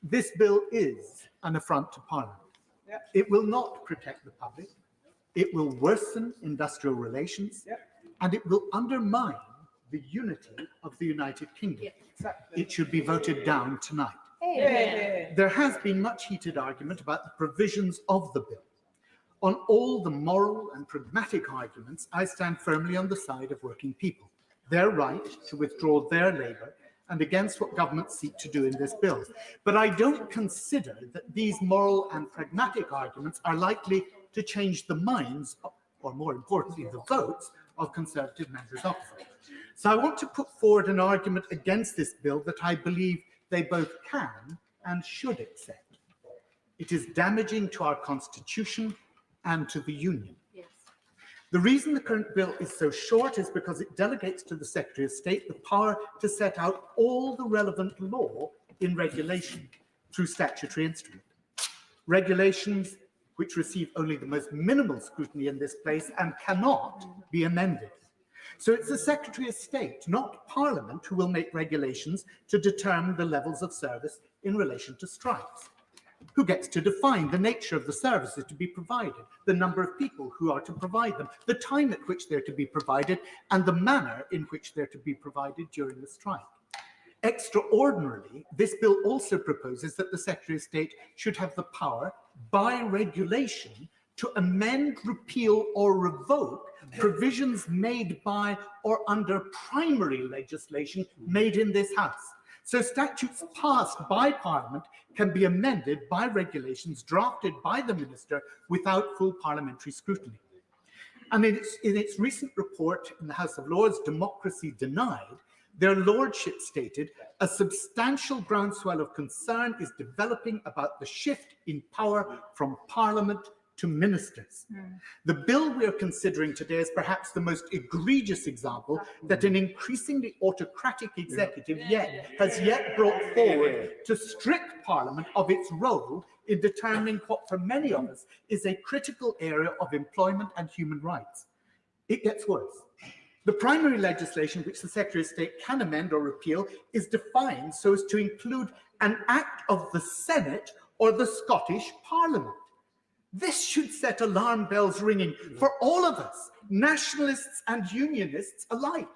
This bill is an affront to Parliament. It will not protect the public. It will worsen industrial relations, and it will undermine the unity of the United Kingdom. It should be voted down tonight. There has been much heated argument about the provisions of the bill. On all the moral and pragmatic arguments, I stand firmly on the side of working people, their right to withdraw their labour, and against what governments seek to do in this bill. But I don't consider that these moral and pragmatic arguments are likely to change the minds, or more importantly, the votes of Conservative members opposite. So I want to put forward an argument against this bill that I believe they both can and should accept. It is damaging to our constitution and to the Union. Yes. The reason the current bill is so short is because it delegates to the Secretary of State the power to set out all the relevant law in regulation through statutory instrument. Regulations which receive only the most minimal scrutiny in this place and cannot be amended. So it's the Secretary of State, not Parliament, who will make regulations to determine the levels of service in relation to strikes. Who gets to define the nature of the services to be provided, the number of people who are to provide them, the time at which they're to be provided, and the manner in which they're to be provided during the strike. Extraordinarily, this bill also proposes that the Secretary of State should have the power, by regulation, to amend, repeal, or revoke provisions made by or under primary legislation made in this House. So statutes passed by Parliament can be amended by regulations drafted by the Minister without full parliamentary scrutiny. And in its recent report in the House of Lords, Democracy Denied, their lordship stated, a substantial groundswell of concern is developing about the shift in power from Parliament to ministers. The bill we are considering today is perhaps the most egregious example that an increasingly autocratic executive has yet brought forward to strip Parliament of its role in determining what for many of us is a critical area of employment and human rights. It gets worse. The primary legislation which the Secretary of State can amend or repeal is defined so as to include an act of the Senate or the Scottish Parliament. This should set alarm bells ringing for all of us, nationalists and unionists alike.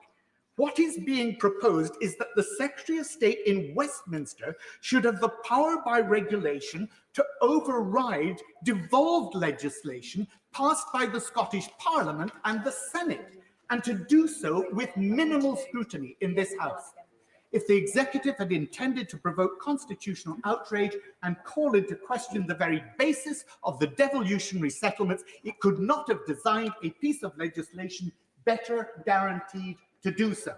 What is being proposed is that the Secretary of State in Westminster should have the power by regulation to override devolved legislation passed by the Scottish Parliament and the Senate, and to do so with minimal scrutiny in this House. If the executive had intended to provoke constitutional outrage and call into question the very basis of the devolutionary settlements, it could not have designed a piece of legislation better guaranteed to do so.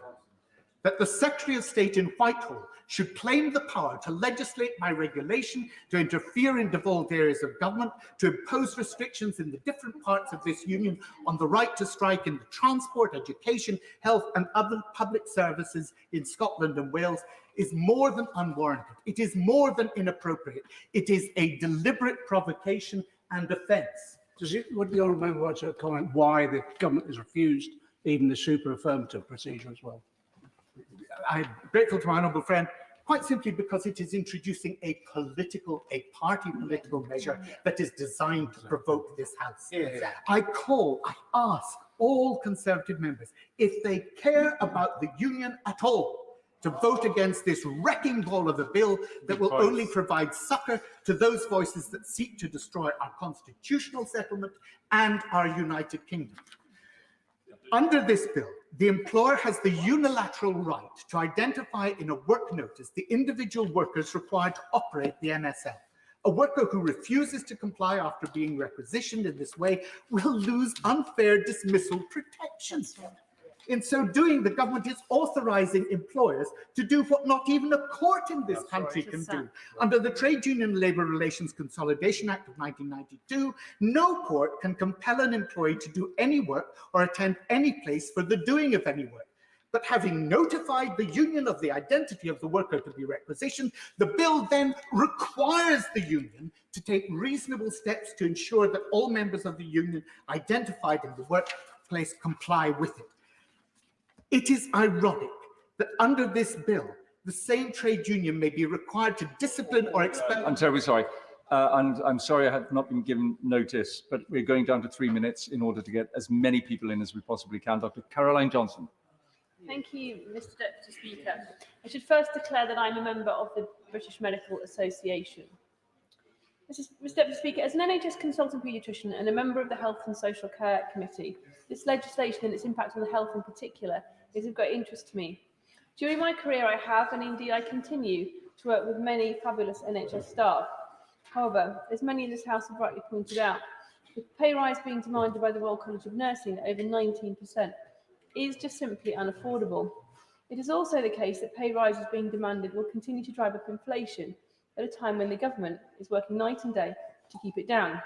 That the Secretary of State in Whitehall should claim the power to legislate by regulation, to interfere in devolved areas of government, to impose restrictions in the different parts of this union on the right to strike in the transport, education, health and other public services in Scotland and Wales is more than unwarranted. It is more than inappropriate. It is a deliberate provocation and offence. Would the honourable member want to comment why the government has refused even the super affirmative procedure as well? I'm grateful to my honourable friend, quite simply because it is introducing a party political measure that is designed to provoke this House. I ask all Conservative members, if they care about the Union at all, to vote against this wrecking ball of a bill that will only provide succour to those voices that seek to destroy our constitutional settlement and our United Kingdom. Under this bill, the employer has the unilateral right to identify in a work notice the individual workers required to operate the MSL. A worker who refuses to comply after being requisitioned in this way will lose unfair dismissal protections. In so doing, the government is authorising employers to do what not even a court in this country can do. Under the Trade Union Labour Relations Consolidation Act of 1992, no court can compel an employee to do any work or attend any place for the doing of any work. But having notified the union of the identity of the worker to be requisitioned, the bill then requires the union to take reasonable steps to ensure that all members of the union identified in the workplace comply with it. It is ironic that under this bill, the same trade union may be required to discipline or expel. I'm terribly sorry. And I'm sorry I have not been given notice, but we're going down to 3 minutes in order to get as many people in as we possibly can. Dr. Caroline Johnson. Thank you, Mr. Deputy Speaker. I should first declare that I'm a member of the British Medical Association. Mr. Deputy Speaker, as an NHS consultant paediatrician and a member of the Health and Social Care Committee, this legislation and its impact on the health in particular is of great interest to me. During my career, I have, and indeed I continue, to work with many fabulous NHS staff. However, as many in this House have rightly pointed out, the pay rise being demanded by the Royal College of Nursing at over 19% is just simply unaffordable. It is also the case that pay rises being demanded will continue to drive up inflation at a time when the government is working night and day to keep it down.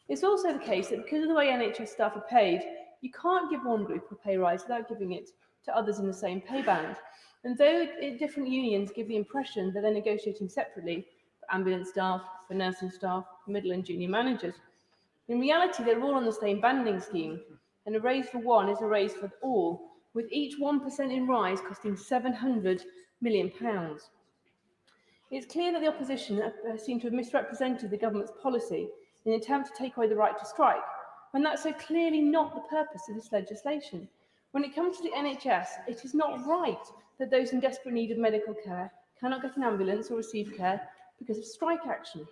It's also the case that because of the way NHS staff are paid, you can't give one group a pay rise without giving it to others in the same pay band. And though different unions give the impression that they're negotiating separately for ambulance staff, for nursing staff, middle and junior managers, in reality they're all on the same banding scheme, and a raise for one is a raise for all, with each 1% in rise costing £700 million. It's clear that the opposition seem to have misrepresented the government's policy in an attempt to take away the right to strike, when that's so clearly not the purpose of this legislation. When it comes to the NHS, it is not right that those in desperate need of medical care cannot get an ambulance or receive care because of strike action.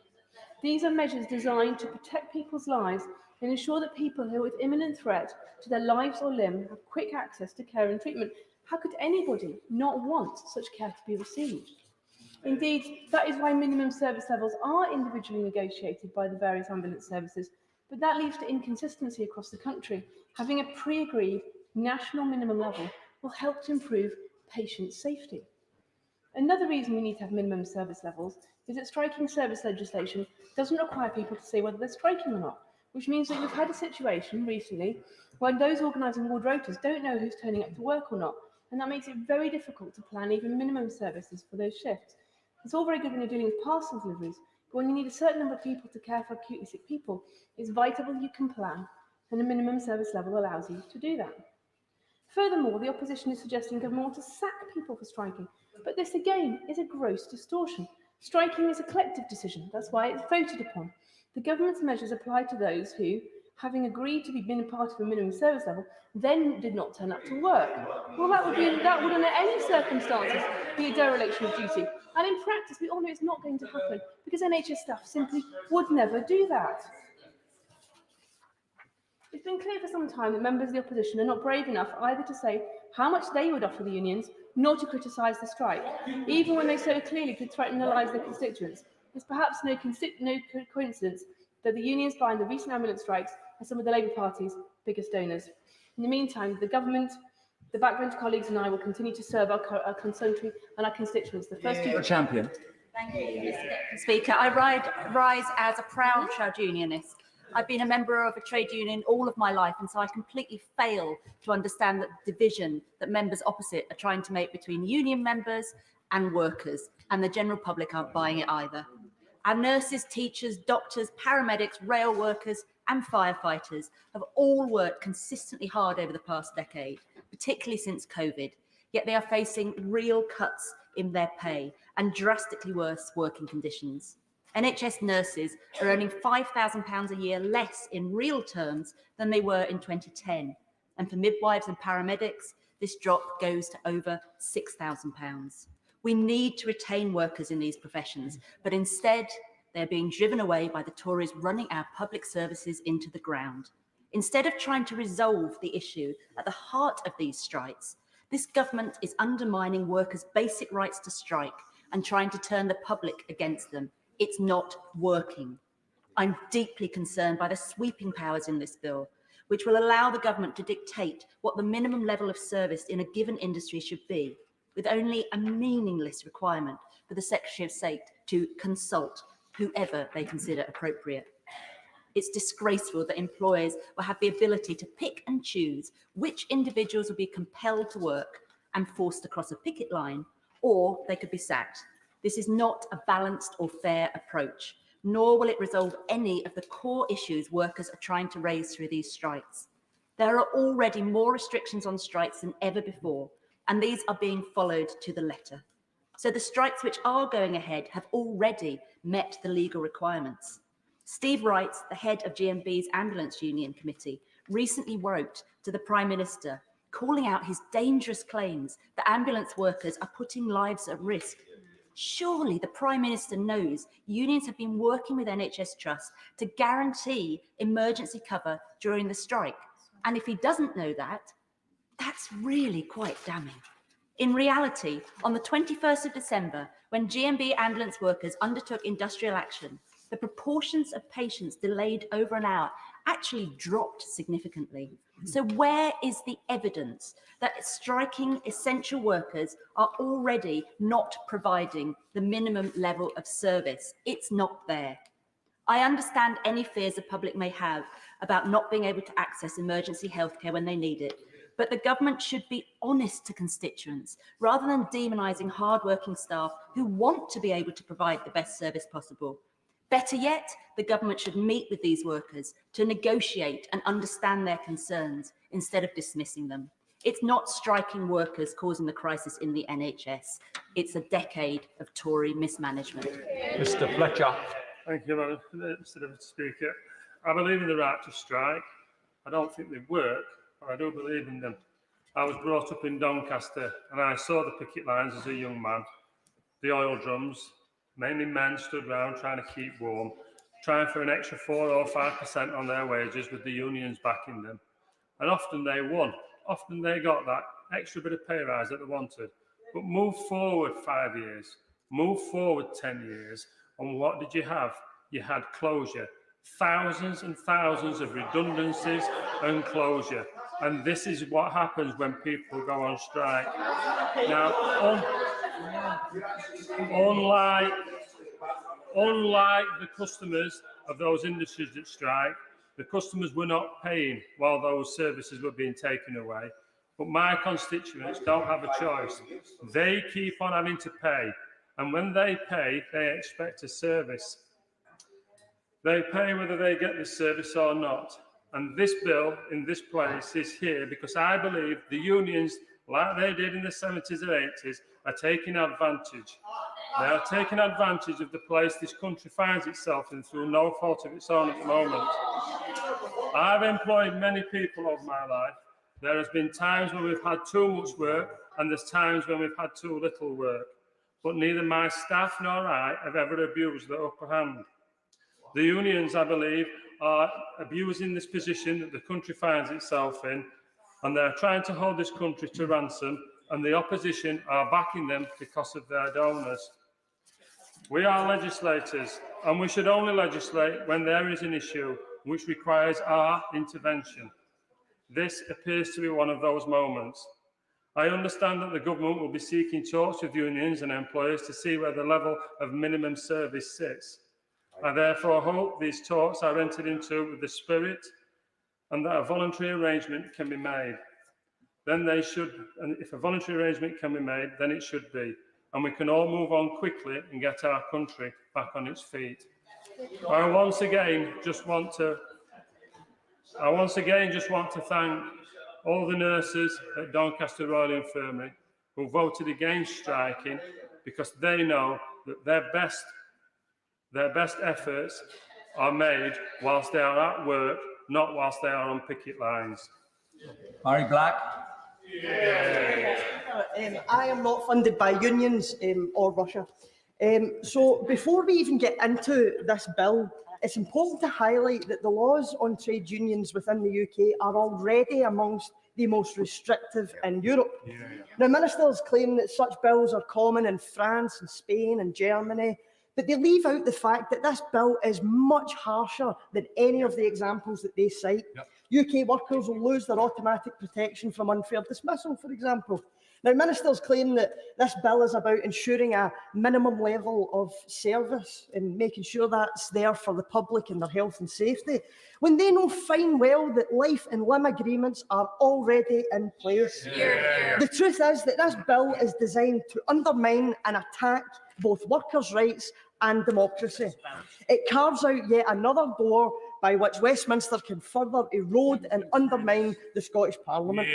These are measures designed to protect people's lives and ensure that people who are with imminent threat to their lives or limb have quick access to care and treatment. How could anybody not want such care to be received? Indeed, that is why minimum service levels are individually negotiated by the various ambulance services, but that leads to inconsistency across the country. Having a pre-agreed national minimum level will help to improve patient safety. Another reason we need to have minimum service levels is that striking service legislation doesn't require people to say whether they're striking or not, which means that we've had a situation recently where those organising ward rotas don't know who's turning up to work or not, and that makes it very difficult to plan even minimum services for those shifts. It's all very good when you're dealing with parcel deliveries, but when you need a certain number of people to care for acutely sick people, it's vital that you can plan, and a minimum service level allows you to do that. Furthermore, the opposition is suggesting government want to sack people for striking, but this again is a gross distortion. Striking is a collective decision, that's why it's voted upon. The government's measures apply to those who, having agreed to be part of a minimum service level, then did not turn up to work. Well, that would under any circumstances be a dereliction of duty. And in practice, we all know it's not going to happen because NHS staff simply would never do that. It's been clear for some time that members of the opposition are not brave enough either to say how much they would offer the unions, nor to criticise the strike, even when they so clearly could threaten the lives of their constituents. It's perhaps no coincidence that the unions behind the recent ambulance strikes are some of the Labour Party's biggest donors. In the meantime, the government, the backbench colleagues and I will continue to serve our country and our constituents. The first champion. Thank you, Mr. Deputy Speaker. I rise as a proud trade unionist. I've been a member of a trade union all of my life, and so I completely fail to understand the division that members opposite are trying to make between union members and workers, and the general public aren't buying it either. Our nurses, teachers, doctors, paramedics, rail workers and firefighters have all worked consistently hard over the past decade, particularly since COVID, yet they are facing real cuts in their pay and drastically worse working conditions. NHS nurses are earning £5,000 a year less in real terms than they were in 2010. And for midwives and paramedics, this drop goes to over £6,000. We need to retain workers in these professions, but instead they're being driven away by the Tories running our public services into the ground. Instead of trying to resolve the issue at the heart of these strikes, this government is undermining workers' basic rights to strike and trying to turn the public against them. It's not working. I'm deeply concerned by the sweeping powers in this bill, which will allow the government to dictate what the minimum level of service in a given industry should be, with only a meaningless requirement for the Secretary of State to consult whoever they consider appropriate. It's disgraceful that employers will have the ability to pick and choose which individuals will be compelled to work and forced across a picket line, or they could be sacked. This is not a balanced or fair approach, nor will it resolve any of the core issues workers are trying to raise through these strikes. There are already more restrictions on strikes than ever before, and these are being followed to the letter. So the strikes which are going ahead have already met the legal requirements. Steve Wright, the head of GMB's Ambulance Union Committee, recently wrote to the Prime Minister calling out his dangerous claims that ambulance workers are putting lives at risk. Surely the Prime Minister knows unions have been working with NHS Trust to guarantee emergency cover during the strike. And if he doesn't know that, that's really quite damning. In reality, on the 21st of December, when GMB ambulance workers undertook industrial action, the proportions of patients delayed over an hour actually dropped significantly. So where is the evidence that striking essential workers are already not providing the minimum level of service? It's not there. I understand any fears the public may have about not being able to access emergency healthcare when they need it, but the government should be honest to constituents rather than demonising hard-working staff who want to be able to provide the best service possible. Better yet, the government should meet with these workers to negotiate and understand their concerns instead of dismissing them. It's not striking workers causing the crisis in the NHS. It's a decade of Tory mismanagement. Mr. Fletcher. Thank you, Mr. Deputy Speaker. I believe in the right to strike. I don't think they work, but I do believe in them. I was brought up in Doncaster and I saw the picket lines as a young man. The oil drums, mainly men, stood round trying to keep warm, trying for an extra 4 or 5% on their wages with the unions backing them. And often they won. Often they got that extra bit of pay rise that they wanted. But move forward 5 years, move forward 10 years, and what did you have? You had closure. Thousands and thousands of redundancies and closure. And this is what happens when people go on strike. Now, unlike the customers of those industries that strike, the customers were not paying while those services were being taken away. But my constituents don't have a choice. They keep on having to pay. And when they pay, they expect a service. They pay whether they get this service or not. And this bill in this place is here because I believe the unions, like they did in the 70s and 80s, are taking advantage. They are taking advantage of the place this country finds itself in through no fault of its own at the moment. I've employed many people over my life. There has been times when we've had too much work and there's times when we've had too little work. But neither my staff nor I have ever abused the upper hand. The unions, I believe, are abusing this position that the country finds itself in, and they're trying to hold this country to ransom, and the opposition are backing them because of their donors. We are legislators, and we should only legislate when there is an issue which requires our intervention. This appears to be one of those moments. I understand that the government will be seeking talks with unions and employers to see where the level of minimum service sits. I therefore hope these talks are entered into with the spirit and that a voluntary arrangement can be made. Then they should, and if a voluntary arrangement can be made, then it should be. And we can all move on quickly and get our country back on its feet. I once again just want to thank all the nurses at Doncaster Royal Infirmary who voted against striking because they know that their best efforts are made whilst they are at work, not whilst they are on picket lines. Mary Black. I am not funded by unions or Russia. So before we even get into this bill, it's important to highlight that the laws on trade unions within the UK are already amongst the most restrictive in Europe. Now, ministers claim that such bills are common in France and Spain and Germany, but they leave out the fact that this bill is much harsher than any of the examples that they cite. UK workers will lose their automatic protection from unfair dismissal, for example. Now, ministers claim that this bill is about ensuring a minimum level of service and making sure that's there for the public and their health and safety, when they know fine well that life and limb agreements are already in place. The truth is that this bill is designed to undermine and attack both workers' rights and democracy. It carves out yet another door by which Westminster can further erode and undermine the Scottish Parliament.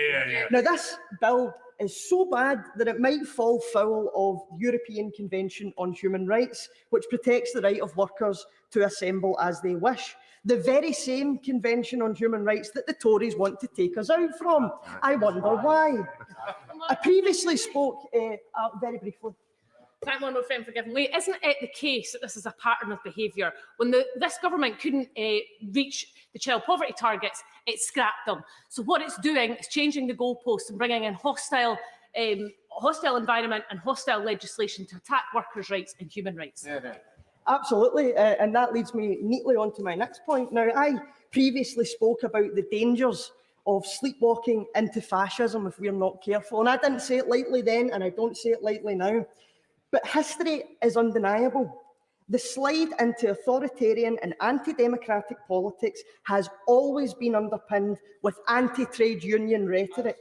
Now, this bill is so bad that it might fall foul of the European Convention on Human Rights, which protects the right of workers to assemble as they wish. The very same Convention on Human Rights that the Tories want to take us out from. I wonder why. I previously spoke, very briefly, Thank my friend for giving way. Isn't it the case that this is a pattern of behaviour? When this government couldn't reach the child poverty targets, it scrapped them. So what it's doing is changing the goalposts and bringing in hostile environment and hostile legislation to attack workers' rights and human rights. Absolutely, and that leads me neatly on to my next point. Now, I previously spoke about the dangers of sleepwalking into fascism if we're not careful. And I didn't say it lightly then, and I don't say it lightly now. But history is undeniable. The slide into authoritarian and anti-democratic politics has always been underpinned with anti-trade union rhetoric.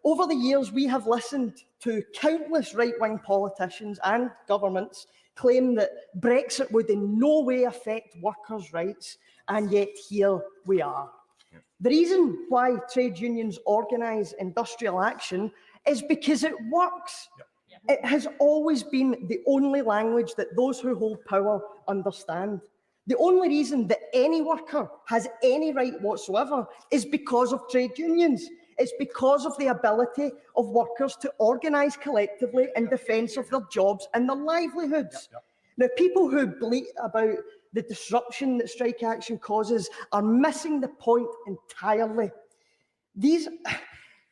Over the years, we have listened to countless right-wing politicians and governments claim that Brexit would in no way affect workers' rights, and yet here we are. The reason why trade unions organise industrial action is because it works. It has always been the only language that those who hold power understand. The only reason that any worker has any right whatsoever is because of trade unions. It's because of the ability of workers to organise collectively in defence of their jobs and their livelihoods. Now, people who bleat about the disruption that strike action causes are missing the point entirely.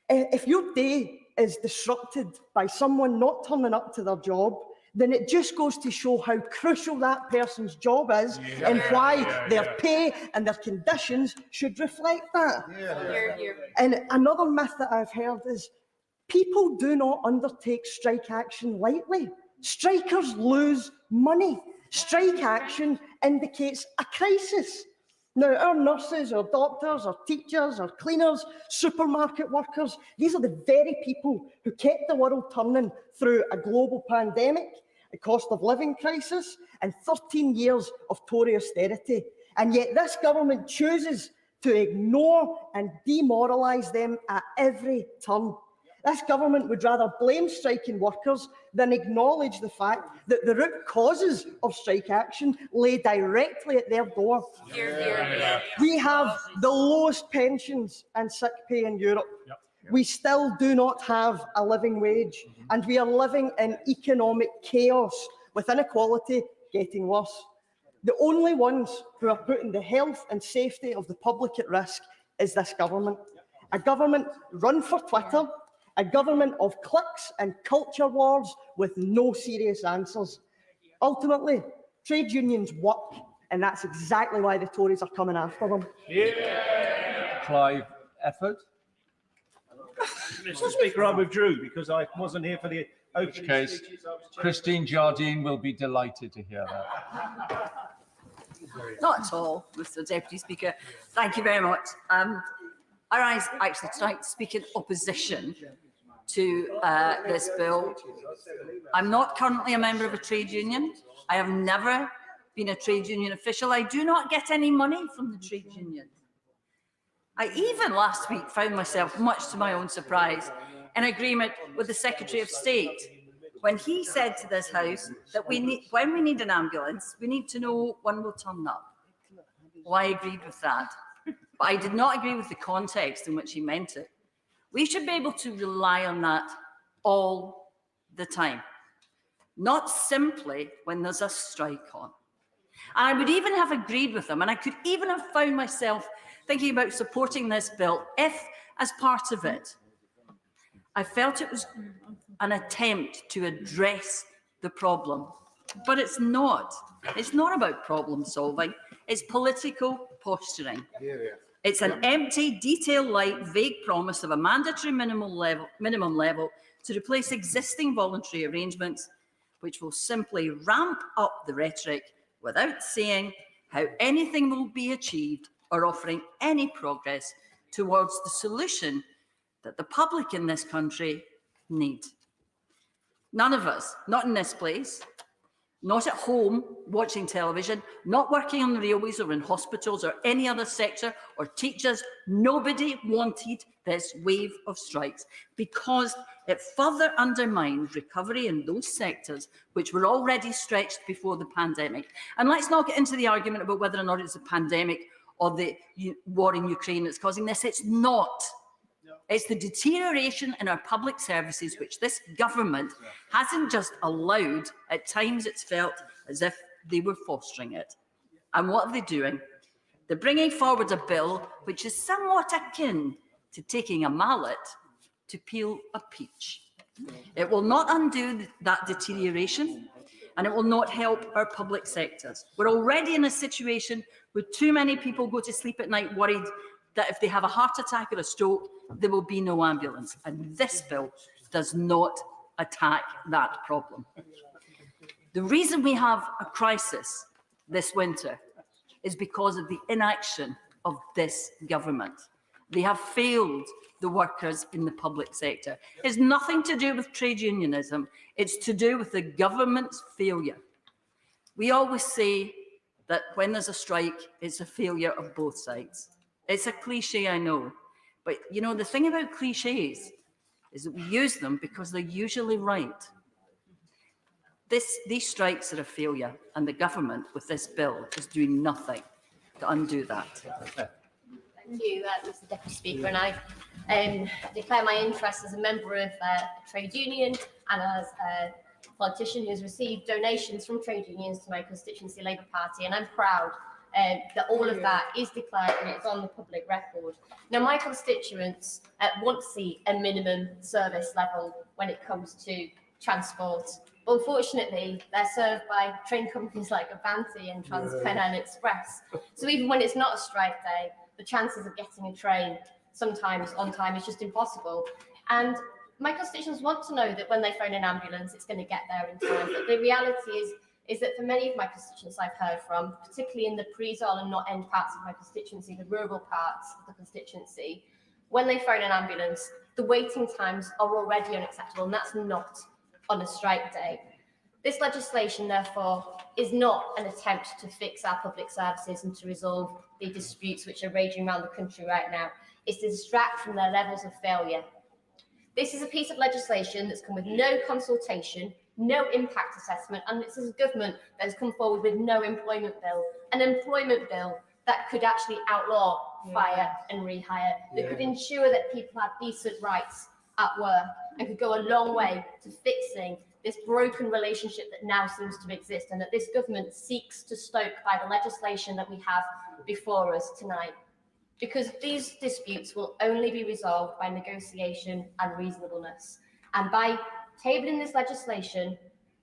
If your day is disrupted by someone not turning up to their job, then it just goes to show how crucial that person's job is and why their pay and their conditions should reflect that. And another myth that I've heard is people do not undertake strike action lightly. Strikers lose money. Strike action indicates a crisis. Now, our nurses, our doctors, our teachers, our cleaners, supermarket workers, these are the very people who kept the world turning through a global pandemic, a cost of living crisis, and 13 years of Tory austerity. And yet this government chooses to ignore and demoralise them at every turn. This government would rather blame striking workers than acknowledge the fact that the root causes of strike action lay directly at their door. We have the lowest pensions and sick pay in Europe. We still do not have a living wage, and we are living in economic chaos, with inequality getting worse. The only ones who are putting the health and safety of the public at risk is this government. A government run for Twitter, a government of clicks and culture wars with no serious answers. Ultimately, trade unions work, and that's exactly why the Tories are coming after them. Clive Efford. Mr. Speaker, I withdrew because I wasn't here for the opening case, speeches. Christine Jardine will be delighted to hear that. Not at all, Mr. Deputy Speaker. Thank you very much. I rise actually tonight to speak in opposition to this bill. I'm not currently a member of a trade union. I have never been a trade union official. I do not get any money from the trade union. I even last week found myself, much to my own surprise, in agreement with the Secretary of State when he said to this House that when we need an ambulance, we need to know when we'll turn up. Well, I agreed with that, but I did not agree with the context in which he meant it. We should be able to rely on that all the time, not simply when there's a strike on. And I would even have agreed with him, and I could even have found myself thinking about supporting this bill if, as part of it, I felt it was an attempt to address the problem. But it's not. It's not about problem solving. It's political posturing. It's an empty, detail-light, vague promise of a mandatory minimum level to replace existing voluntary arrangements, which will simply ramp up the rhetoric without saying how anything will be achieved or offering any progress towards the solution that the public in this country need. None of us, not in this place, not at home watching television, not working on the railways or in hospitals or any other sector, or teachers, nobody wanted this wave of strikes because it further undermined recovery in those sectors which were already stretched before the pandemic. And let's not get into the argument about whether or not it's the pandemic or the war in Ukraine that's causing this. It's not. It's the deterioration in our public services which this government hasn't just allowed. At times it's felt as if they were fostering it. And what are they doing? They're bringing forward a bill which is somewhat akin to taking a mallet to peel a peach. It will not undo that deterioration, and it will not help our public sectors. We're already in a situation where too many people go to sleep at night worried that if they have a heart attack or a stroke, there will be no ambulance. And this bill does not attack that problem. The reason we have a crisis this winter is because of the inaction of this government. They have failed the workers in the public sector. It's nothing to do with trade unionism. It's to do with the government's failure. We always say that when there's a strike, it's a failure of both sides. It's a cliche, I know. But, you know, the thing about cliches is that we use them because they're usually right. These strikes are a failure, and the government, with this bill, is doing nothing to undo that. Thank you, Mr Deputy Speaker, and I declare my interest as a member of a trade union and as a politician who has received donations from trade unions to my constituency Labour Party, and I'm proud that all of that is declared and it's on the public record. Now, my constituents want to see a minimum service level when it comes to transport. But unfortunately, they're served by train companies like Avanti and TransPennine Express. So even when it's not a strike day, the chances of getting a train sometimes on time is just impossible. And my constituents want to know that when they phone an ambulance, it's going to get there in time. But the reality is that for many of my constituents I've heard from, particularly in the pre-Zol and not end parts of my constituency, the rural parts of the constituency, when they phone an ambulance, the waiting times are already unacceptable, and that's not on a strike day. This legislation, therefore, is not an attempt to fix our public services and to resolve the disputes which are raging around the country right now. It's to distract from their levels of failure. This is a piece of legislation that's come with no consultation, no impact assessment, and it's a government that has come forward with no employment bill, an employment bill that could actually outlaw fire and rehire, that could ensure that people have decent rights at work and could go a long way to fixing this broken relationship that now seems to exist and that this government seeks to stoke by the legislation that we have before us tonight. Because these disputes will only be resolved by negotiation and reasonableness. And by tabling this legislation,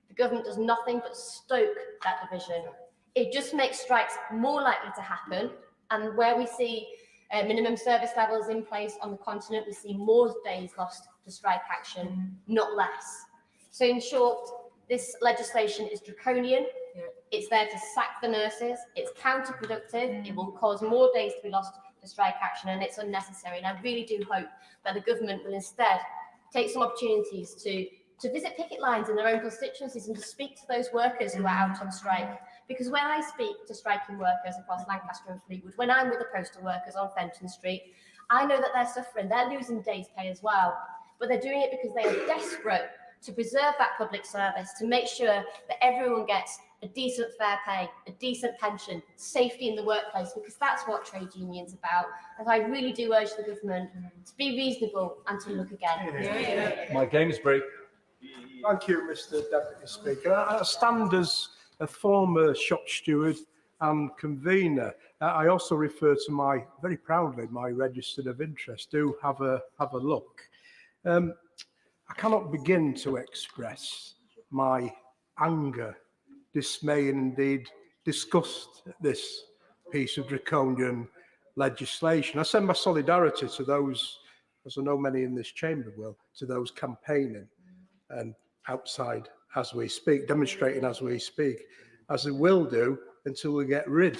the government does nothing but stoke that division. It just makes strikes more likely to happen, and where we see minimum service levels in place on the continent, we see more days lost to strike action, not less. So in short, this legislation is draconian. It's there to sack the nurses. It's counterproductive. It will cause more days to be lost to strike action, and it's unnecessary. And I really do hope that the government will instead take some opportunities to visit picket lines in their own constituencies and to speak to those workers who are out on strike. Because when I speak to striking workers across Lancaster and Fleetwood, when I'm with the postal workers on Fenton Street, I know that they're suffering. They're losing days' pay as well. But they're doing it because they are desperate to preserve that public service, to make sure that everyone gets a decent fair pay, a decent pension, safety in the workplace, because that's what trade unions about. And I really do urge the government to be reasonable and to look again. My game is break. Thank you, Mr. Deputy Speaker. I stand as a former shop steward and convener. I also refer to my, very proudly, my register of interest. Do have a look. I cannot begin to express my anger, dismay, and indeed disgust at this piece of draconian legislation. I send my solidarity to those, as I know many in this chamber will, to those campaigning and outside as we speak, demonstrating as we speak, as they will do until we get rid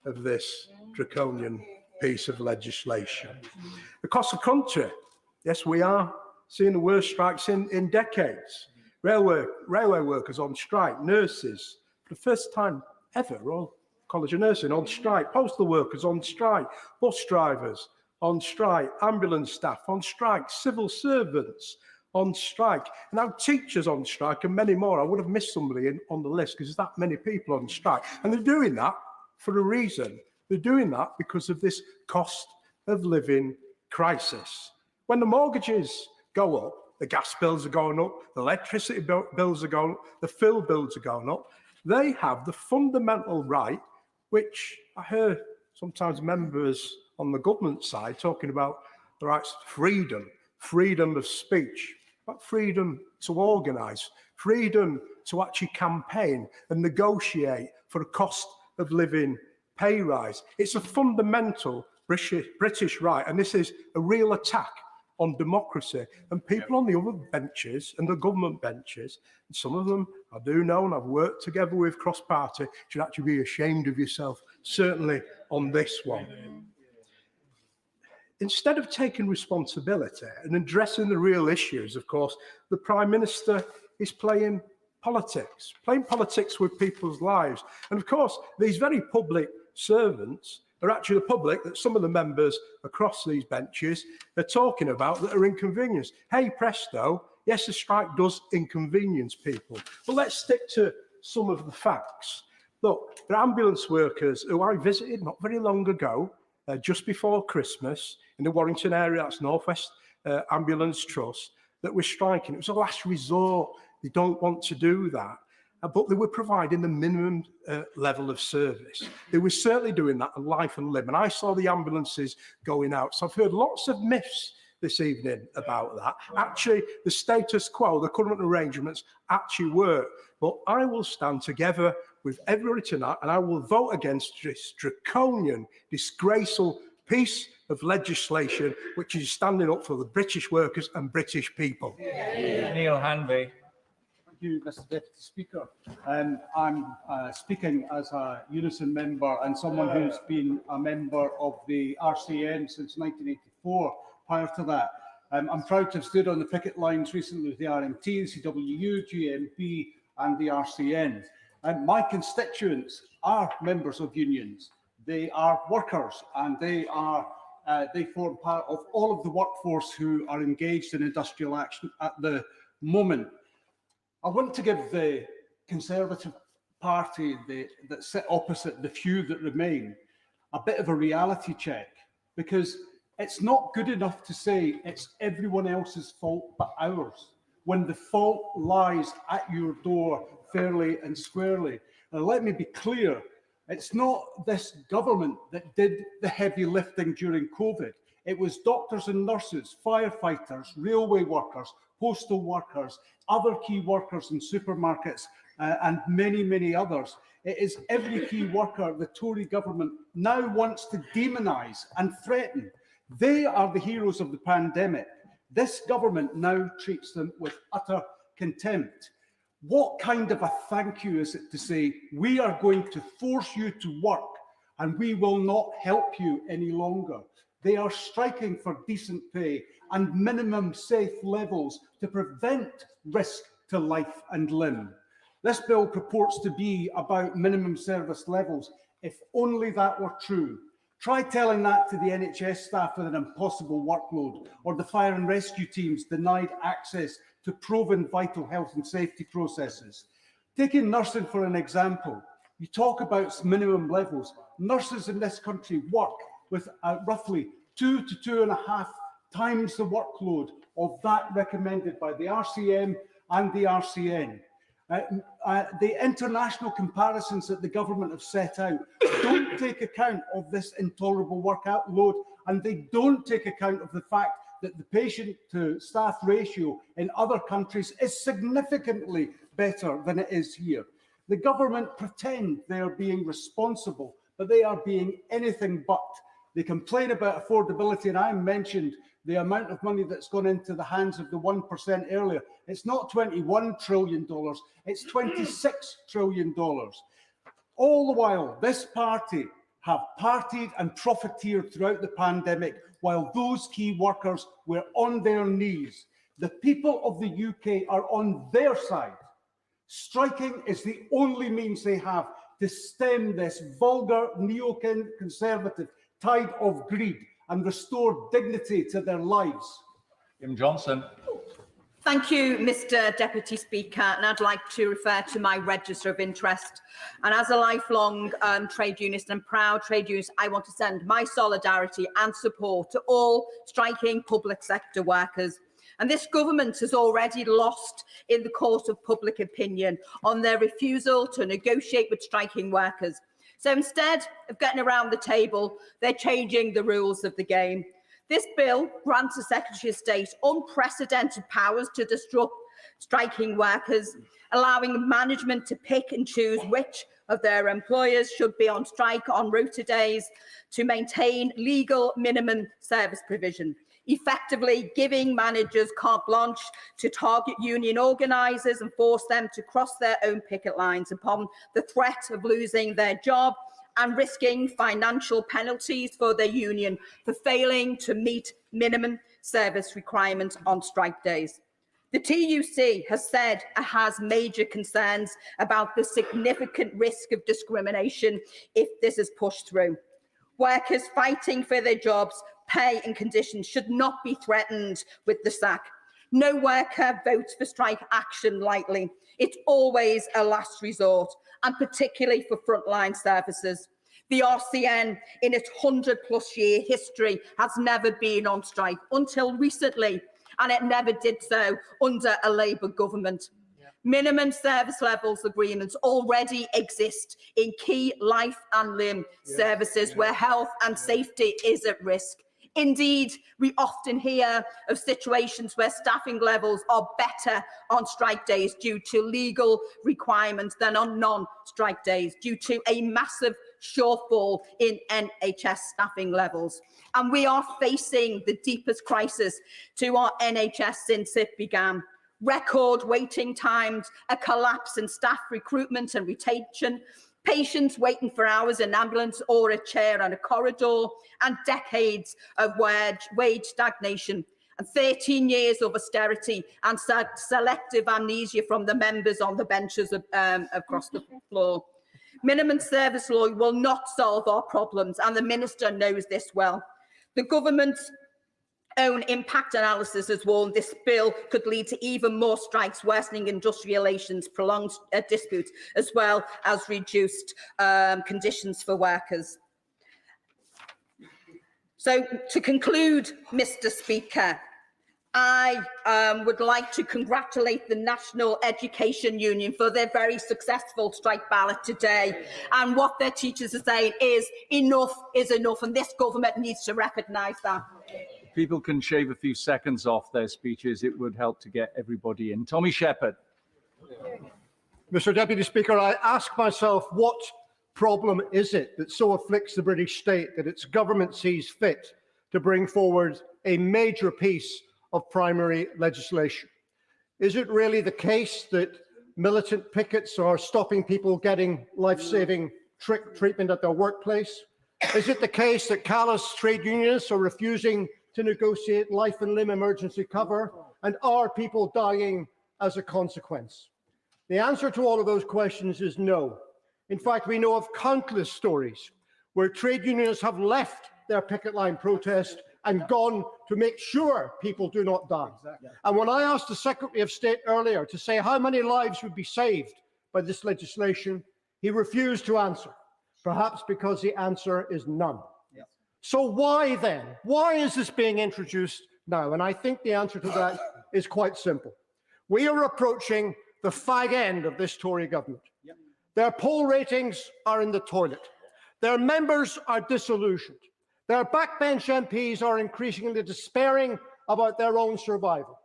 of this draconian piece of legislation. Across the country, yes, we are seeing the worst strikes in decades. Railway workers on strike, nurses, for the first time ever, Royal College of Nursing on strike, postal workers on strike, bus drivers on strike, ambulance staff on strike, civil servants on strike, and now teachers on strike and many more. I would have missed somebody on the list because there's that many people on strike. And they're doing that for a reason. They're doing that because of this cost of living crisis. When the mortgages go up, the gas bills are going up, the electricity bills are going up, the fuel bills are going up, they have the fundamental right, which I heard sometimes members on the government side talking about the rights of freedom of speech, but freedom to organise, freedom to actually campaign and negotiate for a cost of living pay rise. It's a fundamental British right, and this is a real attack on democracy. And people on the other benches and the government benches, and some of them I do know and I've worked together with cross-party, should actually be ashamed of yourself, certainly on this one. Instead of taking responsibility and addressing the real issues, of course, the Prime Minister is playing politics with people's lives. And of course, these very public servants are actually the public that some of the members across these benches are talking about that are inconvenienced. Hey, presto, yes, the strike does inconvenience people. But let's stick to some of the facts. Look, there are ambulance workers who I visited not very long ago, just before Christmas, in the Warrington area, that's North West Ambulance Trust, that were striking. It was a last resort. They don't want to do that. But they were providing the minimum level of service. They were certainly doing that on life and limb. And I saw the ambulances going out. So I've heard lots of myths this evening about that. Actually, the status quo, the current arrangements actually work. But I will stand together with everybody tonight and I will vote against this draconian, disgraceful piece of legislation which is standing up for the British workers and British people. Neil Hanvey. Thank you, Mr. Deputy Speaker. I'm speaking as a Unison member and someone who's been a member of the RCN since 1984. Prior to that, I'm proud to have stood on the picket lines recently with the RMT, the CWU, GMB and the RCN. My constituents are members of unions. They are workers and they form part of all of the workforce who are engaged in industrial action at the moment. I want to give the Conservative Party that sit opposite the few that remain a bit of a reality check, because it's not good enough to say it's everyone else's fault but ours, when the fault lies at your door fairly and squarely. Now, let me be clear, it's not this government that did the heavy lifting during COVID. It was doctors and nurses, firefighters, railway workers, postal workers, other key workers in supermarkets, and many, many others. It is every key worker the Tory government now wants to demonise and threaten. They are the heroes of the pandemic. This government now treats them with utter contempt. What kind of a thank you is it to say, we are going to force you to work and we will not help you any longer? They are striking for decent pay and minimum safe levels to prevent risk to life and limb. This bill purports to be about minimum service levels. If only that were true. Try telling that to the NHS staff with an impossible workload, or the fire and rescue teams denied access to proven vital health and safety processes. Taking nursing for an example, you talk about minimum levels. Nurses in this country work with roughly 2 to 2.5 times the workload of that recommended by the RCM and the RCN. The international comparisons that the government have set out don't take account of this intolerable workload, and they don't take account of the fact that the patient to staff ratio in other countries is significantly better than it is here. The government pretend they are being responsible, but they are being anything but. They complain about affordability, and I mentioned the amount of money that's gone into the hands of the 1% earlier. It's not $21 trillion, it's $26 trillion. All the while, this party have partied and profiteered throughout the pandemic while those key workers were on their knees. The people of the UK are on their side. Striking is the only means they have to stem this vulgar neo-conservative tide of greed and restore dignity to their lives. Kim Johnson. Thank you, Mr. Deputy Speaker, and I'd like to refer to my register of interest. And as a lifelong trade unionist and proud trade unionist, I want to send my solidarity and support to all striking public sector workers. And this government has already lost in the court of public opinion on their refusal to negotiate with striking workers. So instead of getting around the table, they're changing the rules of the game. This bill grants the Secretary of State unprecedented powers to disrupt striking workers, allowing management to pick and choose which of their employers should be on strike on rota days to maintain legal minimum service provision, effectively giving managers carte blanche to target union organisers and force them to cross their own picket lines upon the threat of losing their job and risking financial penalties for their union for failing to meet minimum service requirements on strike days. The TUC has said it has major concerns about the significant risk of discrimination if this is pushed through. Workers fighting for their jobs, pay and conditions should not be threatened with the sack. No worker votes for strike action lightly. It's always a last resort, and particularly for frontline services. The RCN, in its 100-plus year history, has never been on strike until recently, and it never did so under a Labour government. Minimum service levels agreements already exist in key life and limb services where health and safety is at risk. Indeed, we often hear of situations where staffing levels are better on strike days due to legal requirements than on non-strike days due to a massive shortfall in NHS staffing levels. And we are facing the deepest crisis to our NHS since it began. Record waiting times, a collapse in staff recruitment and retention, patients waiting for hours in ambulance or a chair and a corridor, and decades of wage stagnation, and 13 years of austerity and selective amnesia from the members on the benches across the floor. Minimum service law will not solve our problems, and the Minister knows this well. The government's own impact analysis has warned this bill could lead to even more strikes, worsening industrial relations, prolonged disputes, as well as reduced conditions for workers. So, to conclude, Mr. Speaker, I would like to congratulate the National Education Union for their very successful strike ballot today. And what their teachers are saying is enough, and this government needs to recognise that. People can shave a few seconds off their speeches. It would help to get everybody in. Tommy Shepherd. Mr. Deputy Speaker, I ask myself, what problem is it that so afflicts the British state that its government sees fit to bring forward a major piece of primary legislation? Is it really the case that militant pickets are stopping people getting life-saving treatment at their workplace? Is it the case that callous trade unionists are refusing to negotiate life and limb emergency cover, and are people dying as a consequence? The answer to all of those questions is no. In fact, we know of countless stories where trade unionists have left their picket line protest and gone to make sure people do not die. And when I asked the Secretary of State earlier to say how many lives would be saved by this legislation, he refused to answer, perhaps because the answer is none. So why then? Why is this being introduced now? And I think the answer to that is quite simple. We are approaching the fag end of this Tory government. Their poll ratings are in the toilet. Their members are disillusioned. Their backbench MPs are increasingly despairing about their own survival.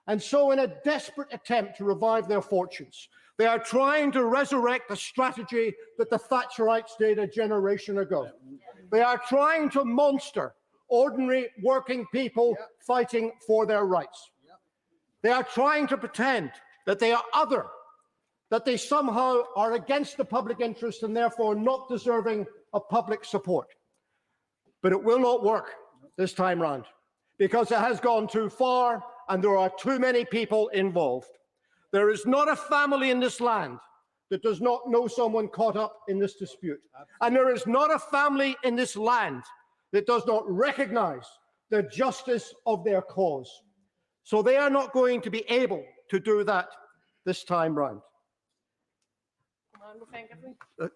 And so, in a desperate attempt to revive their fortunes, they are trying to resurrect a strategy that the Thatcherites did a generation ago. They are trying to monster ordinary working people fighting for their rights. They are trying to pretend that they are other, that they somehow are against the public interest and therefore not deserving of public support. But it will not work this time round, because it has gone too far and there are too many people involved. There is not a family in this land that does not know someone caught up in this dispute. And there is not a family in this land that does not recognise the justice of their cause. So they are not going to be able to do that this time round.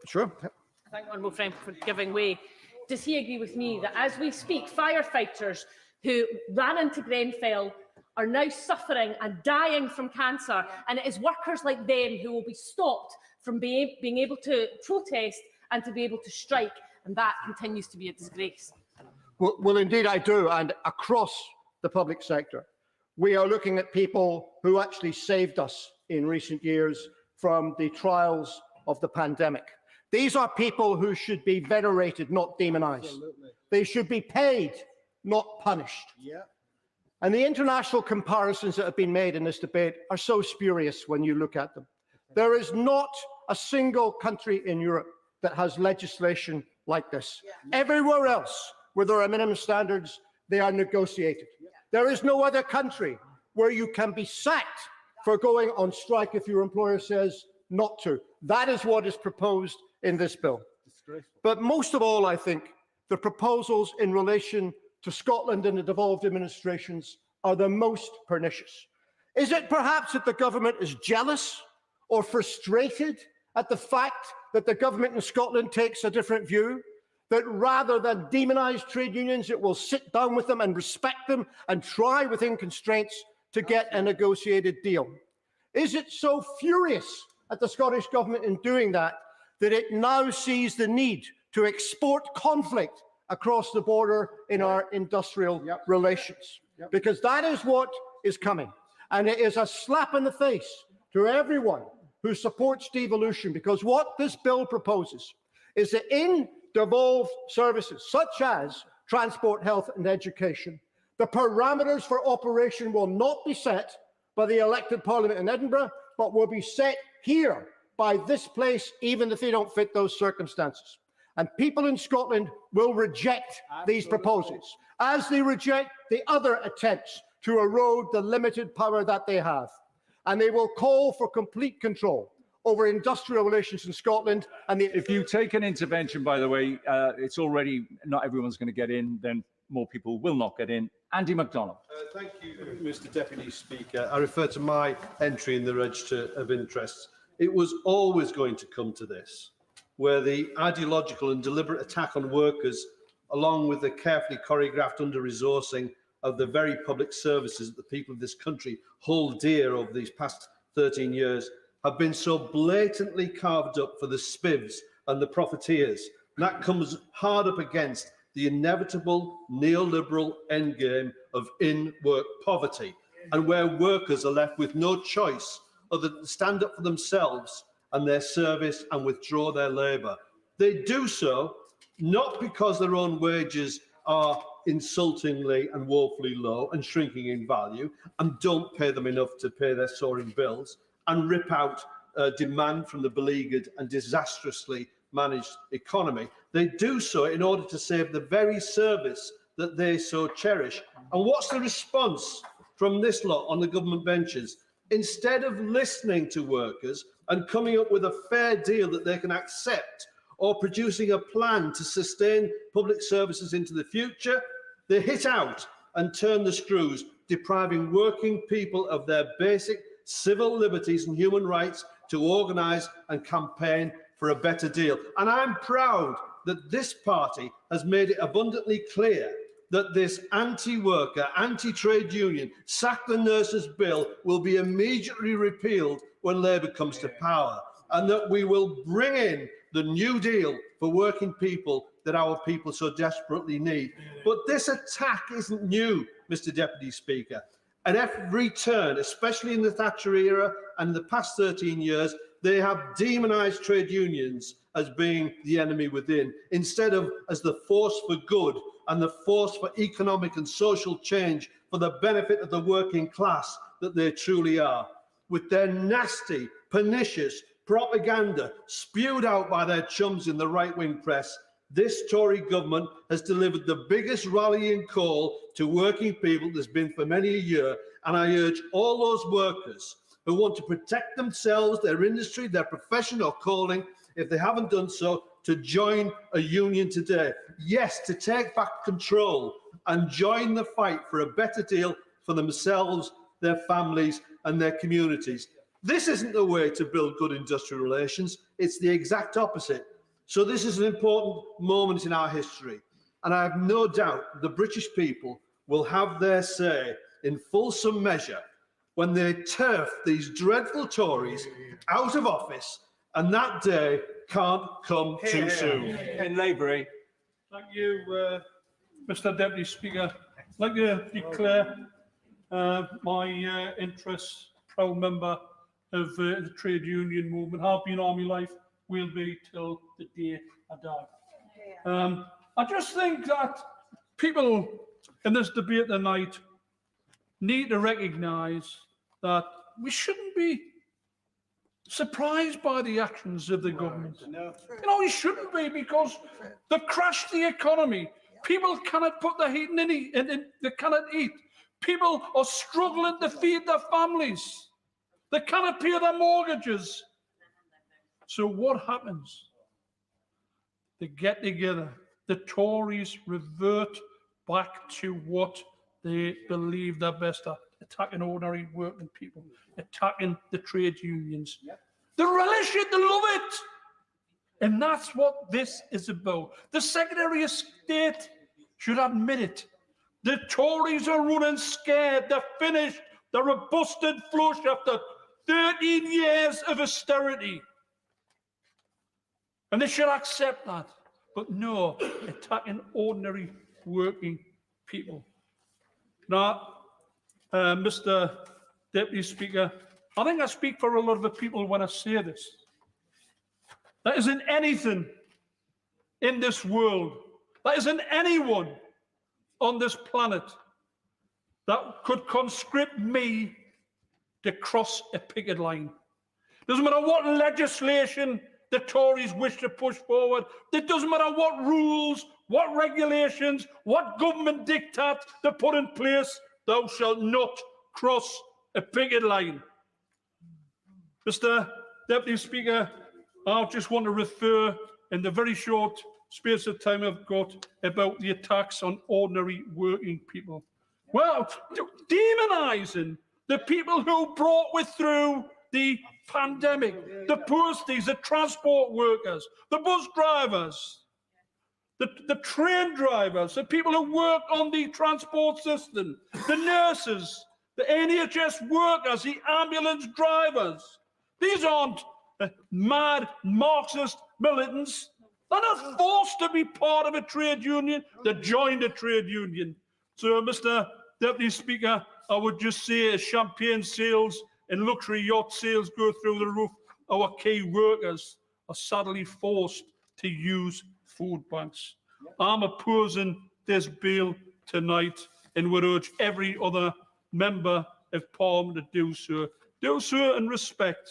Sure. I thank Honourable Friend for giving way. Does he agree with me that as we speak, firefighters who ran into Grenfell are now suffering and dying from cancer, and it is workers like them who will be stopped from being able to protest and to be able to strike, and that continues to be a disgrace? Well, indeed I do, and across the public sector. we are looking at people who actually saved us in recent years from the trials of the pandemic. These are people who should be venerated, not demonized. Absolutely. They should be paid, not punished. Yeah. And the international comparisons that have been made in this debate are so spurious when you look at them. There is not a single country in Europe that has legislation like this. Yeah. Everywhere else where there are minimum standards, they are negotiated. Yeah. There is no other country where you can be sacked for going on strike if your employer says not to. That is what is proposed in this bill. But most of all, I think, the proposals in relation to Scotland and the devolved administrations are the most pernicious. Is it perhaps that the government is jealous or frustrated at the fact that the government in Scotland takes a different view? That rather than demonise trade unions, it will sit down with them and respect them and try within constraints to get a negotiated deal? Is it so furious at the Scottish Government in doing that that it now sees the need to export conflict across the border in our industrial relations? Because that is what is coming. And it is a slap in the face to everyone who supports devolution, because what this bill proposes is that in devolved services such as transport, health and education, the parameters for operation will not be set by the elected Parliament in Edinburgh, but will be set here by this place, even if they don't fit those circumstances. And people in Scotland will reject these proposals, as they reject the other attempts to erode the limited power that they have. And they will call for complete control over industrial relations in Scotland. And if you take an intervention, by the way, it's already not everyone's going to get in, then more people will not get in. Andy MacDonald. Thank you, Mr. Deputy Speaker. I refer to my entry in the Register of Interests. It was always going to come to this, where the ideological and deliberate attack on workers, along with the carefully choreographed under-resourcing of the very public services that the people of this country hold dear over these past 13 years, have been so blatantly carved up for the spivs and the profiteers. And that comes hard up against the inevitable neoliberal endgame of in-work poverty, and where workers are left with no choice other than to stand up for themselves and their service and withdraw their labour. They do so not because their own wages are insultingly and woefully low and shrinking in value and don't pay them enough to pay their soaring bills and rip out demand from the beleaguered and disastrously managed economy. They do so in order to save the very service that they so cherish. And what's the response from this lot on the government benches? Instead of listening to workers and coming up with a fair deal that they can accept, or producing a plan to sustain public services into the future, they hit out and turn the screws, depriving working people of their basic civil liberties and human rights to organise and campaign for a better deal. And I'm proud that this party has made it abundantly clear that this anti-worker, anti-trade union, sack the nurses bill will be immediately repealed when Labour comes to power, and that we will bring in the New Deal for working people that our people so desperately need. But this attack isn't new, Mr. Deputy Speaker. At every turn, especially in the Thatcher era and the past 13 years, they have demonised trade unions as being the enemy within, instead of as the force for good and the force for economic and social change for the benefit of the working class that they truly are. With their nasty, pernicious propaganda spewed out by their chums in the right-wing press, this Tory government has delivered the biggest rallying call to working people there's been for many a year, and I urge all those workers who want to protect themselves, their industry, their profession or calling, if they haven't done so, to join a union today. Yes, to take back control and join the fight for a better deal for themselves, their families and their communities. This isn't the way to build good industrial relations. It's the exact opposite. So this is an important moment in our history. And I have no doubt the British people will have their say in fulsome measure when they turf these dreadful Tories out of office, and that day can't come too soon. In Labour. Thank you, Mr. Deputy Speaker. I'd like to declare my interests, proud member of the trade union movement, have been all my life, will be till the day I die. I just think that people in this debate tonight need to recognise that we shouldn't be surprised by the actions of the government. You know, we shouldn't be, because they've crashed the economy. People cannot put their heating in, and they cannot eat. People are struggling to feed their families. They cannot pay their mortgages. So what happens? They get together. The Tories revert back to what they believe they're best at, attacking ordinary working people, attacking the trade unions. They relish it, they love it. And that's what this is about. The Secretary of State should admit it. The Tories are running scared. They're finished. They're a busted flush after 13 years of austerity. And they should accept that. But no, attacking ordinary working people. Now, Mr. Deputy Speaker, I think I speak for a lot of the people when I say this. There isn't anything in this world, there isn't anyone on this planet that could conscript me to cross a picket line. Doesn't matter what legislation the Tories wish to push forward. It doesn't matter what rules, what regulations, what government diktat they put in place. Thou shalt not cross a picket line. Mr. Deputy Speaker, I just want to refer in the very short space of time I've got about the attacks on ordinary working people. Well, demonising the people who brought us through the pandemic, the posties, the transport workers, the bus drivers, the train drivers, the people who work on the transport system, the nurses, the NHS workers, the ambulance drivers. These aren't mad Marxist militants. They're not forced to be part of a trade union. They joined a trade union. So, Mr. Deputy Speaker, I would just say as champagne sales and luxury yacht sales go through the roof, our key workers are sadly forced to use food banks. I'm opposing this bill tonight and would urge every other member of Parliament to do so. Do so in respect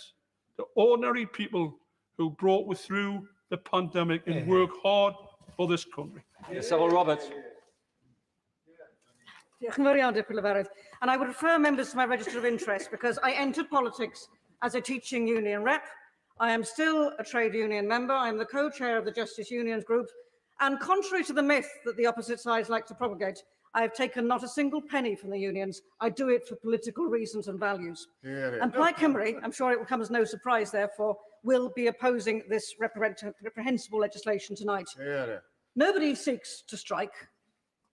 to ordinary people who brought us through the pandemic and work hard for this country. Civil Roberts. And I would refer members to my register of interest because I entered politics as a teaching union rep. I am still a trade union member. I am the co-chair of the Justice Unions Group. And contrary to the myth that the opposite sides like to propagate, I have taken not a single penny from the unions. I do it for political reasons and values. And Plaid Cymru, I'm sure it will come as no surprise, therefore, will be opposing this reprehensible legislation tonight. Nobody seeks to strike,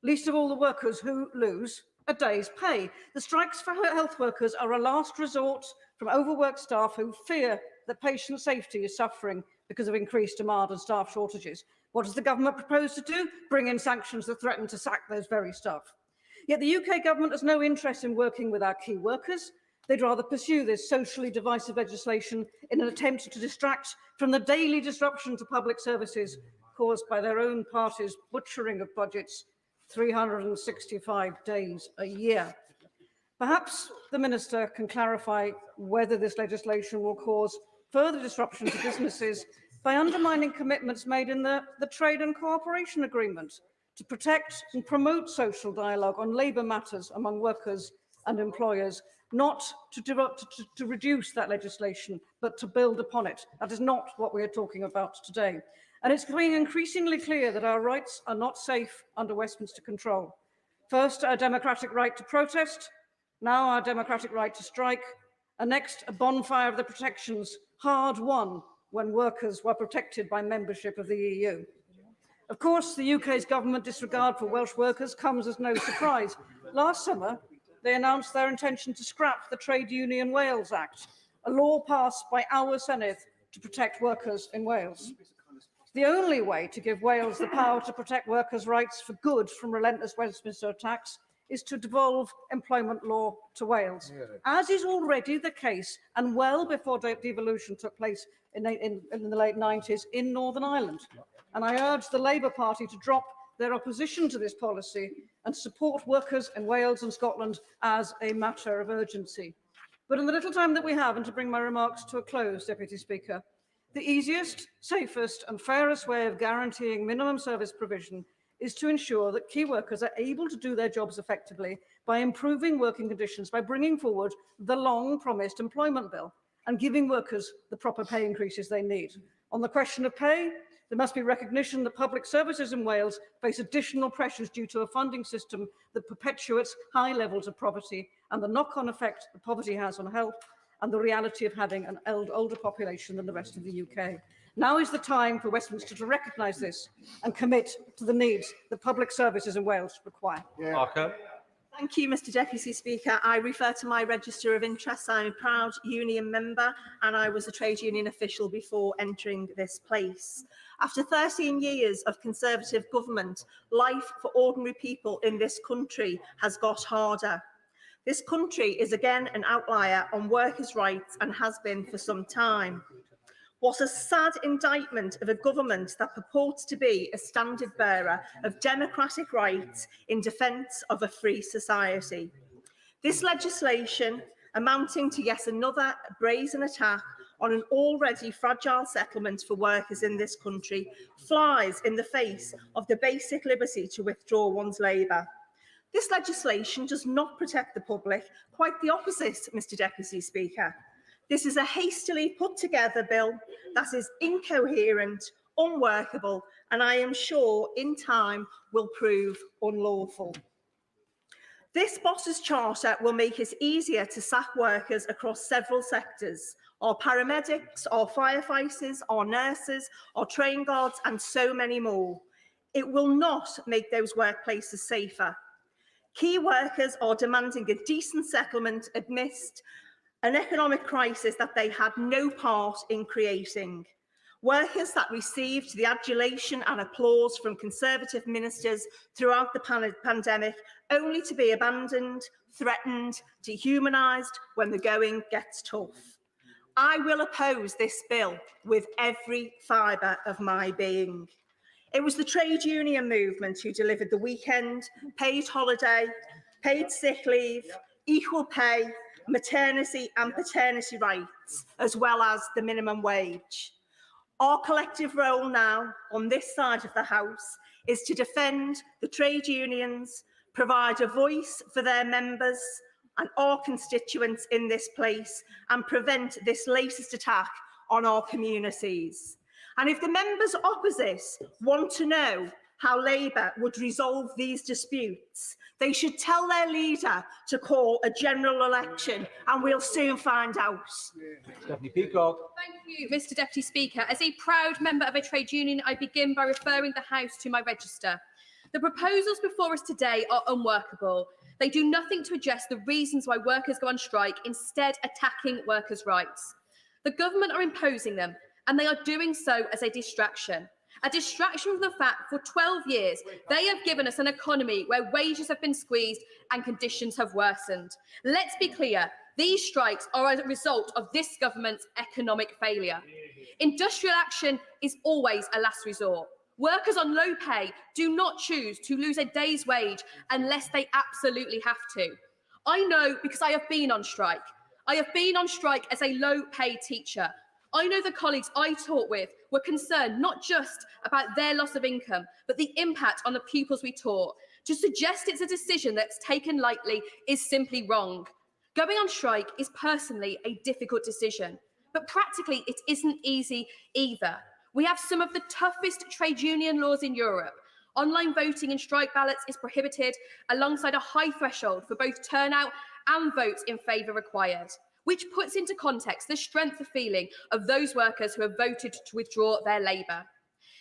least of all the workers who lose a day's pay. The strikes for health workers are a last resort from overworked staff who fear that patient safety is suffering because of increased demand and staff shortages. What does the government propose to do? Bring in sanctions that threaten to sack those very staff. Yet the UK government has no interest in working with our key workers. They'd rather pursue this socially divisive legislation in an attempt to distract from the daily disruption to public services caused by their own party's butchering of budgets 365 days a year. Perhaps the Minister can clarify whether this legislation will cause further disruption to businesses by undermining commitments made in the Trade and Cooperation Agreement to protect and promote social dialogue on labour matters among workers and employers, not to reduce that legislation, but to build upon it. That is not what we are talking about today. And it's becoming increasingly clear that our rights are not safe under Westminster control. First, our democratic right to protest, now our democratic right to strike, and next, a bonfire of the protections hard won when workers were protected by membership of the EU. Of course, the UK's government disregard for Welsh workers comes as no surprise. Last summer, they announced their intention to scrap the Trade Union Wales Act, a law passed by our Senedd to protect workers in Wales. The only way to give Wales the power to protect workers' rights for good from relentless Westminster attacks is to devolve employment law to Wales, as is already the case, and well before devolution took place in the late 90s in Northern Ireland. And I urge the Labour Party to drop their opposition to this policy and support workers in Wales and Scotland as a matter of urgency. But in the little time that we have, and to bring my remarks to a close, Deputy Speaker, the easiest, safest and fairest way of guaranteeing minimum service provision is to ensure that key workers are able to do their jobs effectively by improving working conditions, by bringing forward the long-promised employment bill and giving workers the proper pay increases they need. On the question of pay, there must be recognition that public services in Wales face additional pressures due to a funding system that perpetuates high levels of poverty and the knock-on effect that poverty has on health and the reality of having an older population than the rest of the UK. Now is the time for Westminster to recognise this and commit to the needs that public services in Wales require. Thank you, Mr Deputy Speaker. I refer to my register of interests. I'm a proud union member and I was a trade union official before entering this place. After 13 years of Conservative government, life for ordinary people in this country has got harder. This country is again an outlier on workers' rights and has been for some time. What a sad indictment of a government that purports to be a standard bearer of democratic rights in defence of a free society. This legislation, amounting to yet another brazen attack on an already fragile settlement for workers in this country, flies in the face of the basic liberty to withdraw one's labour. This legislation does not protect the public, quite the opposite, Mr Deputy Speaker. This is a hastily put together bill that is incoherent, unworkable, and I am sure in time will prove unlawful. This boss's charter will make it easier to sack workers across several sectors: our paramedics, our firefighters, our nurses, our train guards, and so many more. It will not make those workplaces safer. Key workers are demanding a decent settlement amidst an economic crisis that they had no part in creating. Workers that received the adulation and applause from Conservative ministers throughout the pandemic, only to be abandoned, threatened, dehumanised when the going gets tough. I will oppose this bill with every fibre of my being. It was the trade union movement who delivered the weekend, paid holiday, paid sick leave, equal pay, maternity and paternity rights, as well as the minimum wage. Our collective role now on this side of the House is to defend the trade unions, provide a voice for their members and our constituents in this place, and prevent this latest attack on our communities. And if the members opposite want to know how Labour would resolve these disputes, they should tell their leader to call a general election, and we'll soon find out. Stephanie Peacock. Thank you, Mr Deputy Speaker. As a proud member of a trade union, I begin by referring the House to my register. The proposals before us today are unworkable. They do nothing to address the reasons why workers go on strike, instead attacking workers' rights. The government are imposing them, and they are doing so as a distraction from the fact for 12 years they have given us an economy where wages have been squeezed and conditions have worsened. Let's be clear, these strikes are a result of this government's economic failure. Industrial action is always a last resort. Workers on low pay do not choose to lose a day's wage unless they absolutely have to. I know because I have been on strike. I have been on strike as a low-paid teacher. I know the colleagues I taught with were concerned not just about their loss of income, but the impact on the pupils we taught. To suggest it's a decision that's taken lightly is simply wrong. Going on strike is personally a difficult decision, but practically it isn't easy either. We have some of the toughest trade union laws in Europe. Online voting in strike ballots is prohibited, alongside a high threshold for both turnout and votes in favour required, which puts into context the strength of feeling of those workers who have voted to withdraw their labour.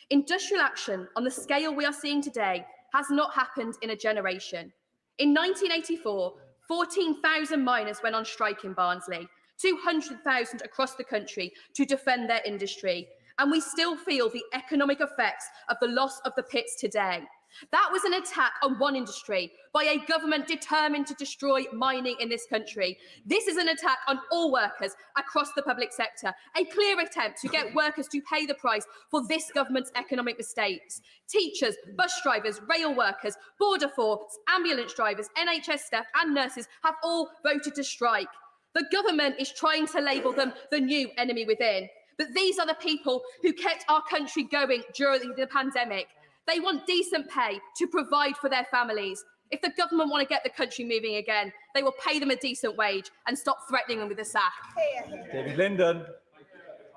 Industrial action on the scale we are seeing today has not happened in a generation. In 1984, 14,000 miners went on strike in Barnsley, 200,000 across the country to defend their industry, and we still feel the economic effects of the loss of the pits today. That was an attack on one industry by a government determined to destroy mining in this country. This is an attack on all workers across the public sector, a clear attempt to get workers to pay the price for this government's economic mistakes. Teachers, bus drivers, rail workers, border force, ambulance drivers, NHS staff and nurses have all voted to strike. The government is trying to label them the new enemy within. But these are the people who kept our country going during the pandemic. They want decent pay to provide for their families. If the government want to get the country moving again, they will pay them a decent wage and stop threatening them with a sack. David Linden.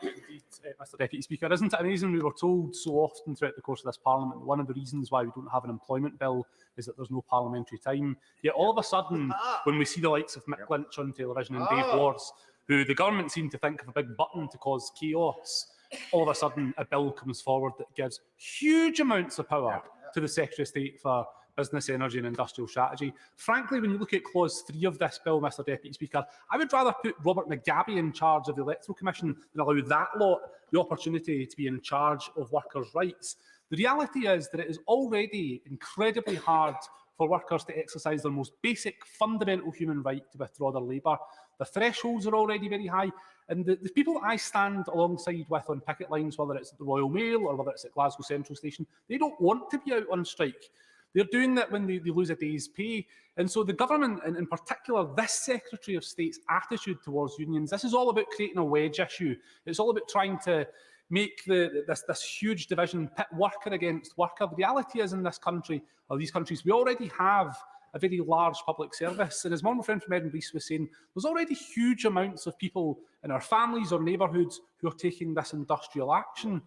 Mr Deputy Speaker, isn't it amazing we were told so often throughout the course of this Parliament that one of the reasons why we don't have an employment bill is that there's no parliamentary time, yet all of a sudden when we see the likes of Mick Lynch on television and Dave Wars, who the government seem to think of a big button to cause chaos, all of a sudden a bill comes forward that gives huge amounts of power to the Secretary of State for Business, Energy and Industrial Strategy. Frankly, when you look at clause 3 of this bill, Mr Deputy Speaker, I would rather put Robert Mugabe in charge of the Electoral Commission than allow that lot the opportunity to be in charge of workers' rights. The reality is that it is already incredibly hard for workers to exercise their most basic, fundamental human right to withdraw their labour. The thresholds are already very high, and the people that I stand alongside with on picket lines, whether it's at the Royal Mail or whether it's at Glasgow Central Station, they don't want to be out on strike. They're doing that when they lose a day's pay. And so the government, and in particular this Secretary of State's attitude towards unions, this is all about creating a wedge issue. It's all about trying to make this huge division, pit worker against worker. The reality is in this country, or these countries, we already have a very large public service. And as one friend from Edinburgh was saying, there's already huge amounts of people in our families or neighbourhoods who are taking this industrial action.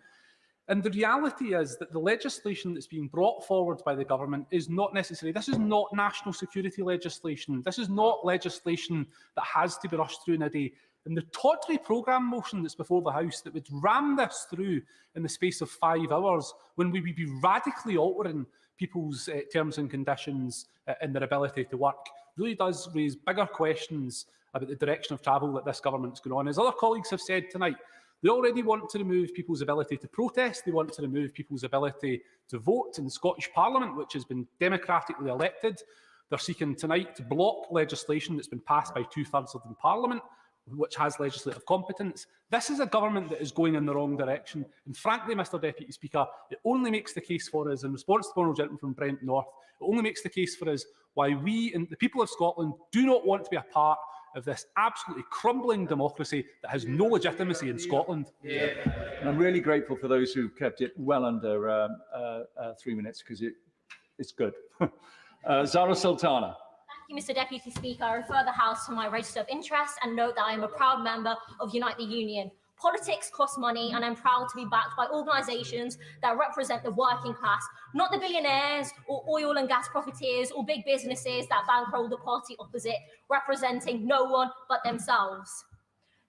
And the reality is that the legislation that's being brought forward by the government is not necessary. This is not national security legislation. This is not legislation that has to be rushed through in a day. And the tawdry programme motion that's before the House that would ram this through in the space of 5 hours, when we would be radically altering people's terms and conditions and their ability to work, really does raise bigger questions about the direction of travel that this government's going on. As other colleagues have said tonight, they already want to remove people's ability to protest. They want to remove people's ability to vote in the Scottish Parliament, which has been democratically elected. They're seeking tonight to block legislation that's been passed by 2/3 of the Parliament, which has legislative competence. This is a government that is going in the wrong direction. And frankly, Mr Deputy Speaker, it only makes the case for us, in response to the honourable gentleman from Brent North, it only makes the case for us why we and the people of Scotland do not want to be a part of this absolutely crumbling democracy that has no legitimacy in Scotland. And I'm really grateful for those who kept it well under 3 minutes, because it's good. Zara Sultana. Thank you, Mr Deputy Speaker. I refer the House to my register of interest and note that I am a proud member of Unite the Union. Politics costs money, and I'm proud to be backed by organisations that represent the working class, not the billionaires or oil and gas profiteers or big businesses that bankroll the party opposite, representing no one but themselves.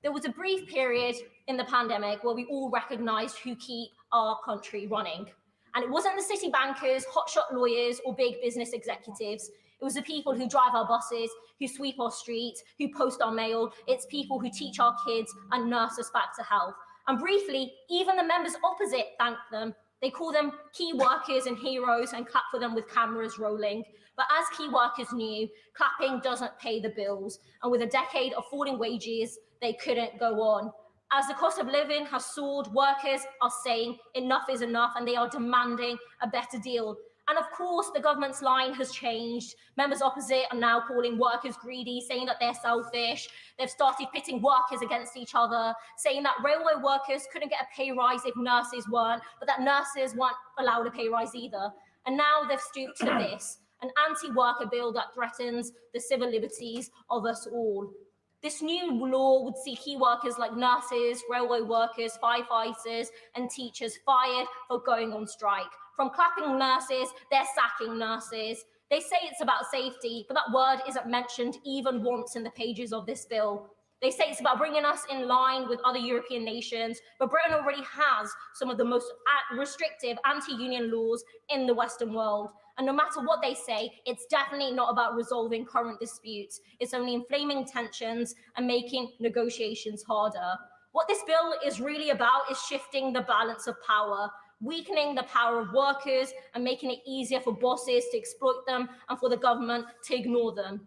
There was a brief period in the pandemic where we all recognised who keep our country running. And it wasn't the city bankers, hotshot lawyers or big business executives. It was the people who drive our buses, who sweep our streets, who post our mail. It's people who teach our kids and nurse us back to health. And briefly, even the members opposite thank them. They call them key workers and heroes and clap for them with cameras rolling. But as key workers knew, clapping doesn't pay the bills. And with a decade of falling wages, they couldn't go on. As the cost of living has soared, workers are saying enough is enough, and they are demanding a better deal. And of course, the government's line has changed. Members opposite are now calling workers greedy, saying that they're selfish. They've started pitting workers against each other, saying that railway workers couldn't get a pay rise if nurses weren't, but that nurses weren't allowed a pay rise either. And now they've stooped to this, an anti-worker bill that threatens the civil liberties of us all. This new law would see key workers like nurses, railway workers, firefighters and teachers fired for going on strike. From clapping nurses, they're sacking nurses. They say it's about safety, but that word isn't mentioned even once in the pages of this bill. They say it's about bringing us in line with other European nations, but Britain already has some of the most restrictive anti-union laws in the Western world. And no matter what they say, it's definitely not about resolving current disputes. It's only inflaming tensions and making negotiations harder. What this bill is really about is shifting the balance of power. weakening the power of workers and making it easier for bosses to exploit them and for the government to ignore them.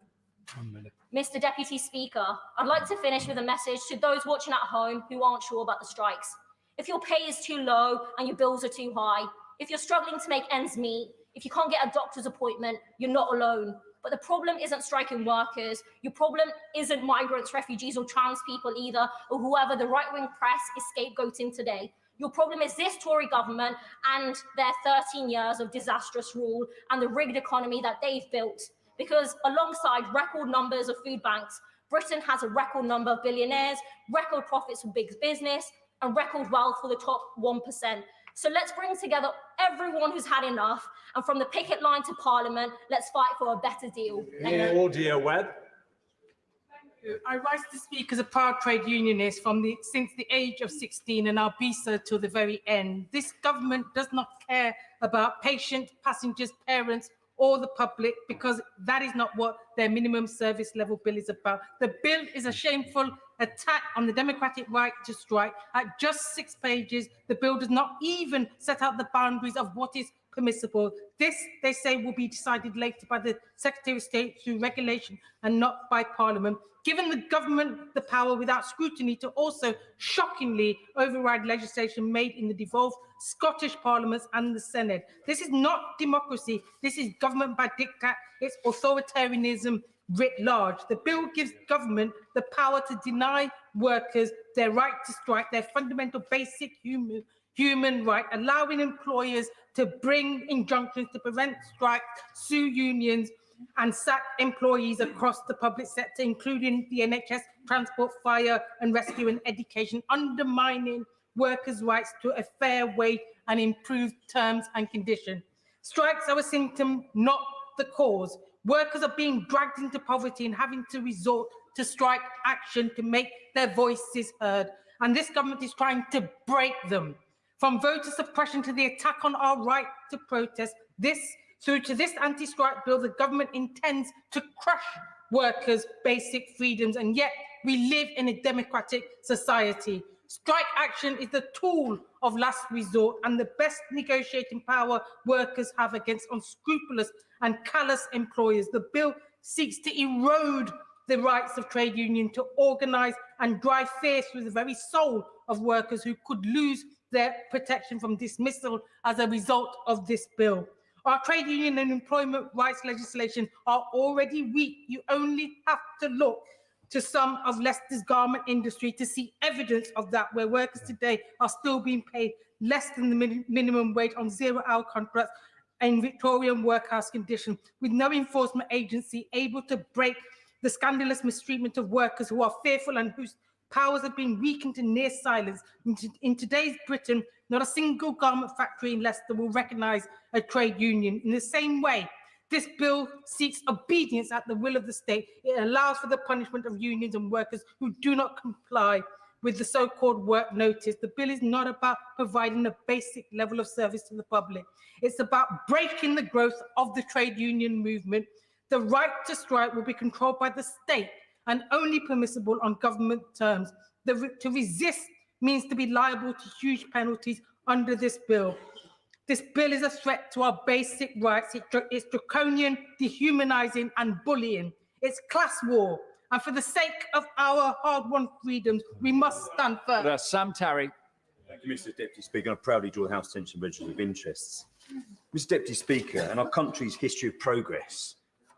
Mr. Deputy Speaker, I'd like to finish with a message to those watching at home who aren't sure about the strikes. If your pay is too low and your bills are too high, if you're struggling to make ends meet, if you can't get a doctor's appointment, you're not alone. But the problem isn't striking workers. Your problem isn't migrants, refugees, or trans people either, or whoever the right-wing press is scapegoating today. Your problem is this Tory government and their 13 years of disastrous rule and the rigged economy that they've built. Because alongside record numbers of food banks, Britain has a record number of billionaires, record profits for big business, and record wealth for the top 1%. So let's bring together everyone who's had enough, and from the picket line to Parliament, let's fight for a better deal. Oh dear, Webb. I rise to speak as a proud trade unionist since the age of 16, and I'll be so till the very end. This government does not care about patients, passengers, parents, or the public, because that is not what their minimum service level bill is about. The bill is a shameful attack on the democratic right to strike. At just 6 pages, the bill does not even set out the boundaries of what is permissible. This, they say, will be decided later by the Secretary of State through regulation and not by Parliament, giving the government the power without scrutiny to also shockingly override legislation made in the devolved Scottish Parliaments and the Senate. This is not democracy. This is government by diktat. It's authoritarianism writ large. The bill gives government the power to deny workers their right to strike, their fundamental basic human right, allowing employers to bring injunctions to prevent strikes, sue unions, and sack employees across the public sector, including the NHS, transport, fire and rescue and education, undermining workers' rights to a fair wage and improved terms and conditions. Strikes are a symptom, not the cause. Workers are being dragged into poverty and having to resort to strike action to make their voices heard. And this government is trying to break them. From voter suppression to the attack on our right to protest, through to this anti-strike bill, the government intends to crush workers' basic freedoms, and yet we live in a democratic society. Strike action is the tool of last resort and the best negotiating power workers have against unscrupulous and callous employers. The bill seeks to erode the rights of trade unions to organise and drive fear through the very soul of workers who could lose their protection from dismissal as a result of this bill. Our trade union and employment rights legislation are already weak. You only have to look to some of Leicester's garment industry to see evidence of that, where workers today are still being paid less than the minimum wage on zero-hour contracts in Victorian workhouse conditions, with no enforcement agency able to break the scandalous mistreatment of workers who are fearful and whose powers have been weakened to near silence. In today's Britain, not a single garment factory in Leicester will recognise a trade union. In the same way, this bill seeks obedience at the will of the state. It allows for the punishment of unions and workers who do not comply with the so-called work notice. The bill is not about providing a basic level of service to the public. It's about breaking the growth of the trade union movement. The right to strike will be controlled by the state and only permissible on government terms. To resist means to be liable to huge penalties under this bill. This bill is a threat to our basic rights. It's draconian, dehumanising and bullying. It's class war. And for the sake of our hard-won freedoms, we must stand firm. Sam Tarry. Thank you, Mr. Deputy Speaker. I proudly draw the House attention to Register of Interests. Mr. Deputy Speaker, in our country's history of progress,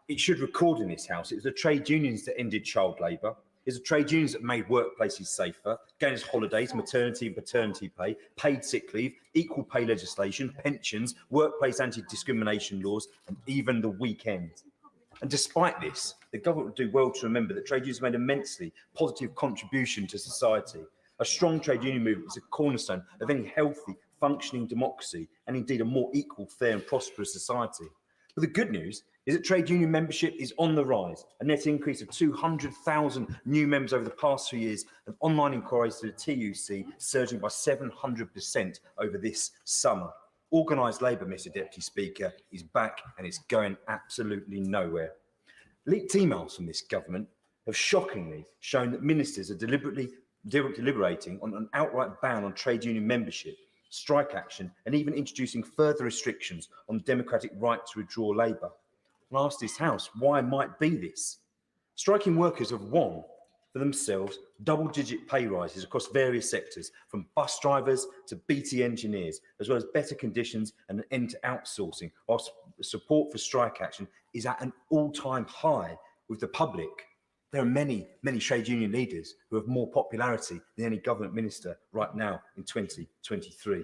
it should record in this House, it was the trade unions that ended child labour. It was the trade unions that made workplaces safer, gave us holidays, maternity and paternity pay, paid sick leave, equal pay legislation, pensions, workplace anti-discrimination laws, and even the weekend. And despite this, the government would do well to remember that trade unions made an immensely positive contribution to society. A strong trade union movement is a cornerstone of any healthy, functioning democracy, and indeed a more equal, fair and prosperous society. But the good news is that trade union membership is on the rise, a net increase of 200,000 new members over the past 2 years, and online inquiries to the TUC surging by 700% over this summer. Organised labour, Mr. Deputy Speaker, is back and it's going absolutely nowhere. Leaked emails from this government have shockingly shown that ministers are deliberating on an outright ban on trade union membership, strike action, and even introducing further restrictions on the democratic right to withdraw labour. And I ask this House, why might be this? Striking workers have won for themselves double-digit pay rises across various sectors, from bus drivers to BT engineers, as well as better conditions and an end to outsourcing, whilst support for strike action is at an all-time high with the public. There are many, many trade union leaders who have more popularity than any government minister right now in 2023.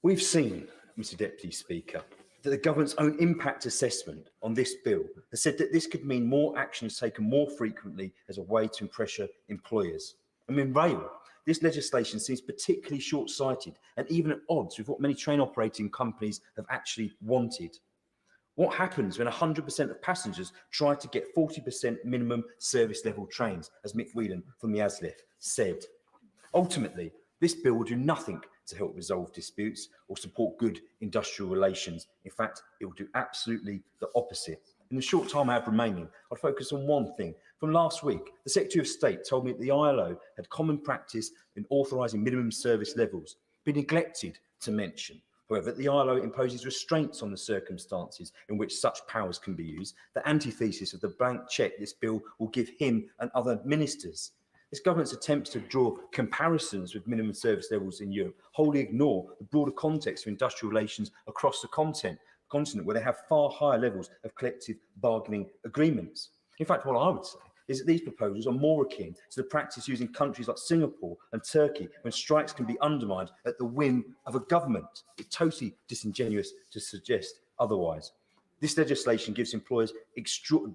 We've seen, Mr Deputy Speaker, that the government's own impact assessment on this bill has said that this could mean more action is taken more frequently as a way to pressure employers. And in rail, this legislation seems particularly short-sighted and even at odds with what many train operating companies have actually wanted. What happens when 100% of passengers try to get 40% minimum service level trains, as Mick Whelan from the ASLEF said? Ultimately, this bill will do nothing to help resolve disputes or support good industrial relations. In fact, it will do absolutely the opposite. In the short time I have remaining, I'll focus on one thing. From last week, the Secretary of State told me that the ILO had common practice in authorising minimum service levels, but neglected to mention, however, that the ILO imposes restraints on the circumstances in which such powers can be used, the antithesis of the blank cheque this bill will give him and other ministers. This government's attempts to draw comparisons with minimum service levels in Europe wholly ignore the broader context of industrial relations across the continent, where they have far higher levels of collective bargaining agreements. In fact, what I would say is that these proposals are more akin to the practice used in countries like Singapore and Turkey, when strikes can be undermined at the whim of a government. It's totally disingenuous to suggest otherwise. This legislation gives employers,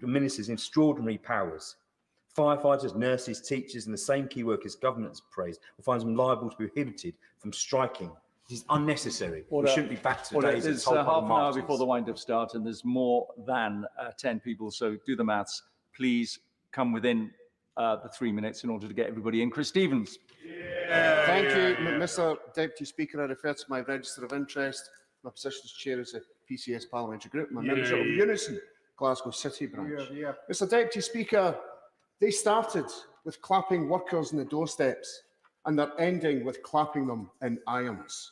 ministers, extraordinary powers. Firefighters, nurses, teachers, and the same key workers governments praise will find them liable to be prohibited from striking. It is unnecessary. We shouldn't be back to the days There's of half an hour before the wind-up start, and there's more than 10 people, so do the maths. Please come within the 3 minutes in order to get everybody in. Chris Stevens. Thank you, Mr Deputy Speaker. I refer to my register of interest. My position as chair is a PCS Parliamentary Group. My membership of Unison, Glasgow City branch. Mr Deputy Speaker, they started with clapping workers on the doorsteps, and they're ending with clapping them in irons.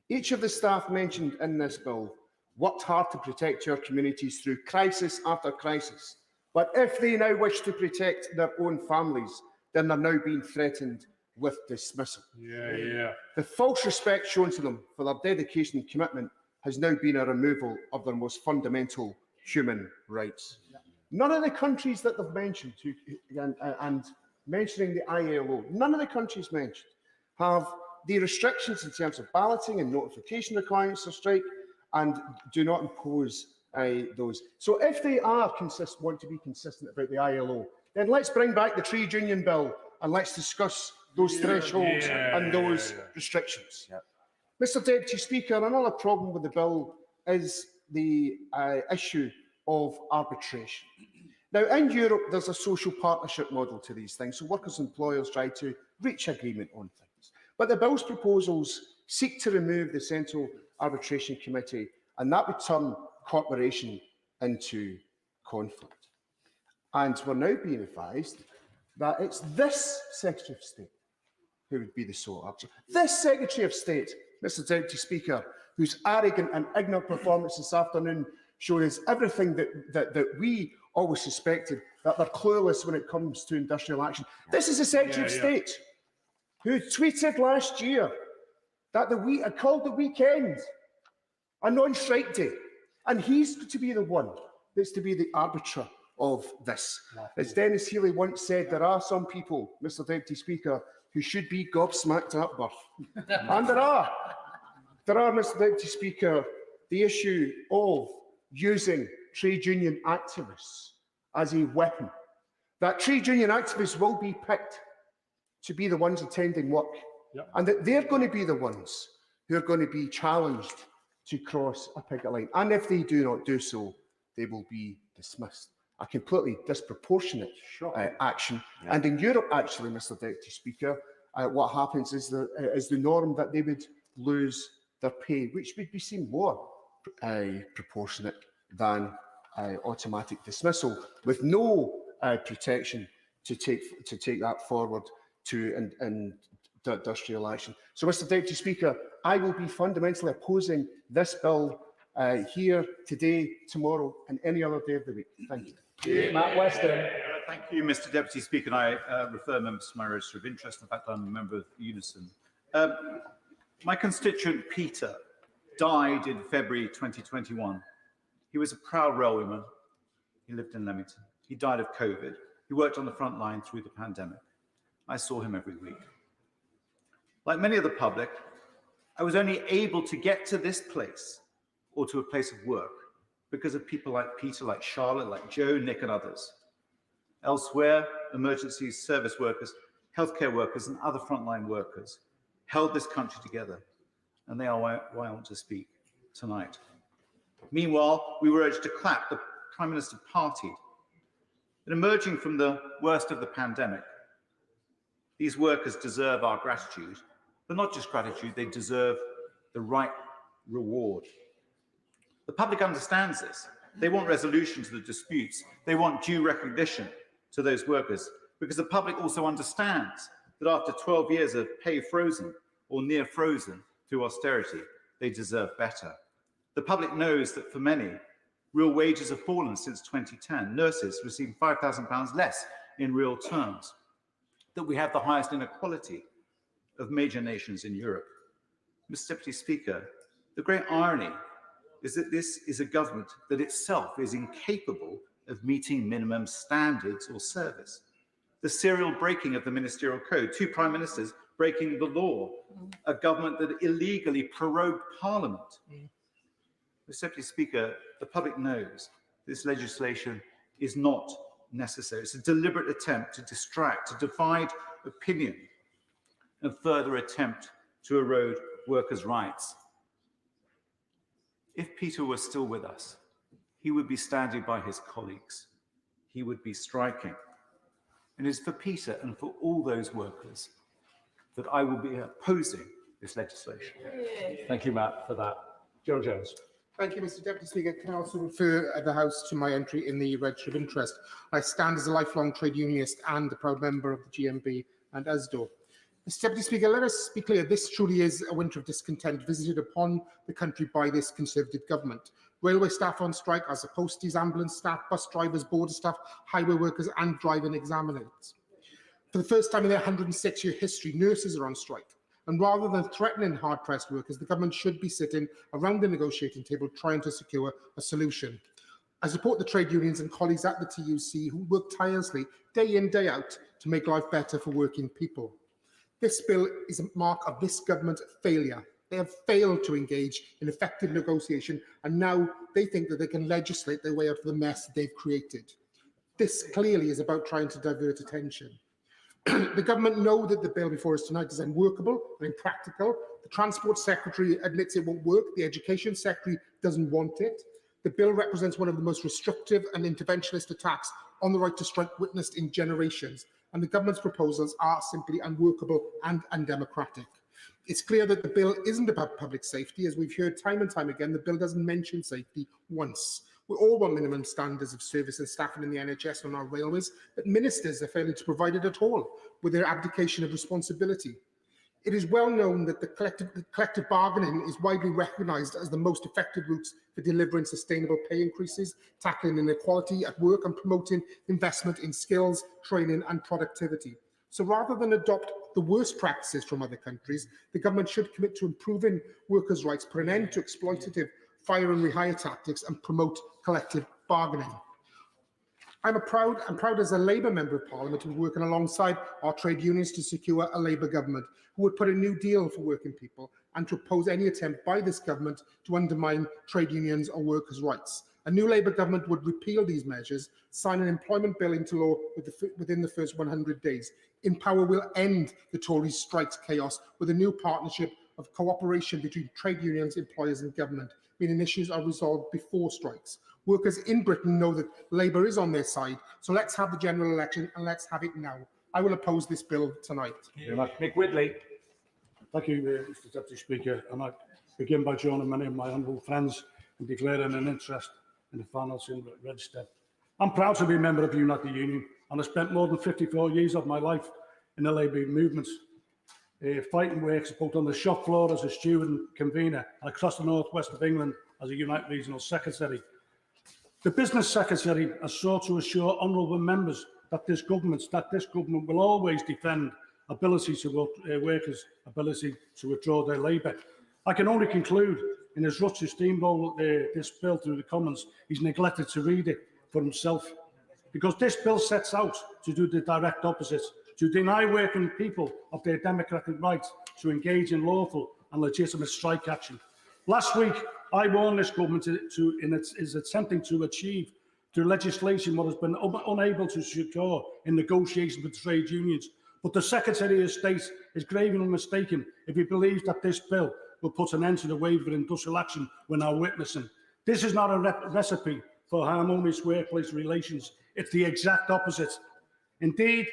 Each of the staff mentioned in this bill worked hard to protect your communities through crisis after crisis. But if they now wish to protect their own families, then they're now being threatened with dismissal. The false respect shown to them for their dedication and commitment has now been a removal of their most fundamental human rights. None of the countries that they've mentioned, and mentioning the ILO, none of the countries mentioned have the restrictions in terms of balloting and notification requirements of strike, and do not impose those. So if they are want to be consistent about the ILO, then let's bring back the trade union bill and let's discuss those thresholds and those restrictions. Mr Deputy Speaker, another problem with the bill is the issue of arbitration. Now, in Europe, there's a social partnership model to these things, so workers and employers try to reach agreement on things. But the bill's proposals seek to remove the Central Arbitration Committee, and that would turn cooperation into conflict. And we're now being advised that it's this Secretary of State who would be the sole arbiter. This Secretary of State, Mr Deputy Speaker, whose arrogant and ignorant performance this afternoon showed us everything that we always suspected, that they're clueless when it comes to industrial action. This is the Secretary of State who tweeted last year that called the weekend a non-strike day, and he's to be the one that's to be the arbiter of this. As Dennis Healy once said, there are some people, Mr Deputy Speaker, who should be gobsmacked at birth. And there are, Mr Deputy Speaker, the issue of using trade union activists as a weapon. That trade union activists will be picked to be the ones attending work, and that they're going to be the ones who are going to be challenged to cross a picket line. And if they do not do so, they will be dismissed. A completely disproportionate action. And in Europe, actually, Mr Deputy Speaker, what happens is the norm that they would lose their pay, which would be seen more proportionate than automatic dismissal, with no protection to take that forward to industrial action. So, Mr Deputy Speaker, I will be fundamentally opposing this bill here today, tomorrow and any other day of the week. Thank you. Matt Weston. Thank you, Mr Deputy Speaker. And I refer members to my register of interest. In fact, I'm a member of Unison. My constituent Peter died in February 2021. He was a proud railwayman. He lived in Leamington. He died of COVID. He worked on the front line through the pandemic. I saw him every week. Like many of the public, I was only able to get to this place or to a place of work because of people like Peter, like Charlotte, like Joe, Nick, and others. Elsewhere, emergency service workers, healthcare workers, and other frontline workers held this country together, and they are why I want to speak tonight. Meanwhile, we were urged to clap. The Prime Minister partied. And emerging from the worst of the pandemic, these workers deserve our gratitude, but not just gratitude, they deserve the right reward. The public understands this. They want resolution to the disputes. They want due recognition to those workers, because the public also understands that after 12 years of pay frozen or near frozen through austerity, they deserve better. The public knows that for many, real wages have fallen since 2010. Nurses receive £5,000 less in real terms, that we have the highest inequality of major nations in Europe. Mr. Deputy Speaker, the great irony is that this is a government that itself is incapable of meeting minimum standards or service. The serial breaking of the ministerial code, 2 prime ministers breaking the law, a government that illegally prorogued Parliament. Mr. Deputy Speaker, the public knows this legislation is not necessary. It's a deliberate attempt to distract, to divide opinion, and further attempt to erode workers' rights. If Peter were still with us, he would be standing by his colleagues. He would be striking. And it's for Peter and for all those workers that I will be opposing this legislation. Thank you, Matt, for that. Gerald Jones. Thank you, Mr Deputy Speaker. Can I also refer the House to my entry in the Register of Interest? I stand as a lifelong trade unionist and a proud member of the GMB and USDO. Mr Deputy Speaker, let us be clear, this truly is a winter of discontent visited upon the country by this Conservative government. Railway staff on strike, as are posties, ambulance staff, bus drivers, border staff, highway workers and driving examiners. For the first time in their 106-year history, nurses are on strike. And rather than threatening hard-pressed workers, the government should be sitting around the negotiating table trying to secure a solution. I support the trade unions and colleagues at the TUC who work tirelessly, day in, day out, to make life better for working people. This bill is a mark of this government's failure. They have failed to engage in effective negotiation, and now they think that they can legislate their way out of the mess they've created. This clearly is about trying to divert attention. The government know that the bill before us tonight is unworkable and impractical. The Transport Secretary admits it won't work. The Education Secretary doesn't want it. The bill represents one of the most restrictive and interventionist attacks on the right to strike witnessed in generations, and the government's proposals are simply unworkable and undemocratic. It's clear that the bill isn't about public safety. As we've heard time and time again, the bill doesn't mention safety once. We all want minimum standards of service and staffing in the NHS and on our railways, but ministers are failing to provide it at all with their abdication of responsibility. It is well known that the collective bargaining is widely recognised as the most effective routes for delivering sustainable pay increases, tackling inequality at work and promoting investment in skills, training and productivity. So rather than adopt the worst practices from other countries, the government should commit to improving workers' rights, put an end to exploitative fire and rehire tactics and promote collective bargaining. I'm proud as a Labour Member of Parliament to be working alongside our trade unions to secure a Labour government who would put a new deal for working people and to oppose any attempt by this government to undermine trade unions or workers' rights. A new Labour government would repeal these measures, sign an employment bill into law within the first 100 days. In Power will end the Tory strikes chaos with a new partnership of cooperation between trade unions, employers and government, meaning issues are resolved before strikes. Workers in Britain know that Labour is on their side, so let's have the general election and let's have it now. I will oppose this bill tonight. Nick Whitley. Thank you, Mr Deputy Speaker. And I begin by joining many of my honourable friends in declaring an interest in the financing register. I'm proud to be a member of Unite the Union, and I spent more than 54 years of my life in the Labour movement. fighting works both on the shop floor as a steward and convener and across the northwest of England as a Unite Regional Secretary. The Business Secretary has sought to assure honourable members that this government will always defend workers' ability to withdraw their labour. I can only conclude, in his rush to steamroll this bill through the Commons, he's neglected to read it for himself, because this bill sets out to do the direct opposite, to deny working people of their democratic rights to engage in lawful and legitimate strike action. Last week, I warned this government is attempting to achieve through legislation what has been unable to secure in negotiations with trade unions. But the Secretary of State is gravely mistaken if he believes that this bill will put an end to the wave of industrial action we're now witnessing. This is not a recipe for harmonious workplace relations. It's the exact opposite. Indeed,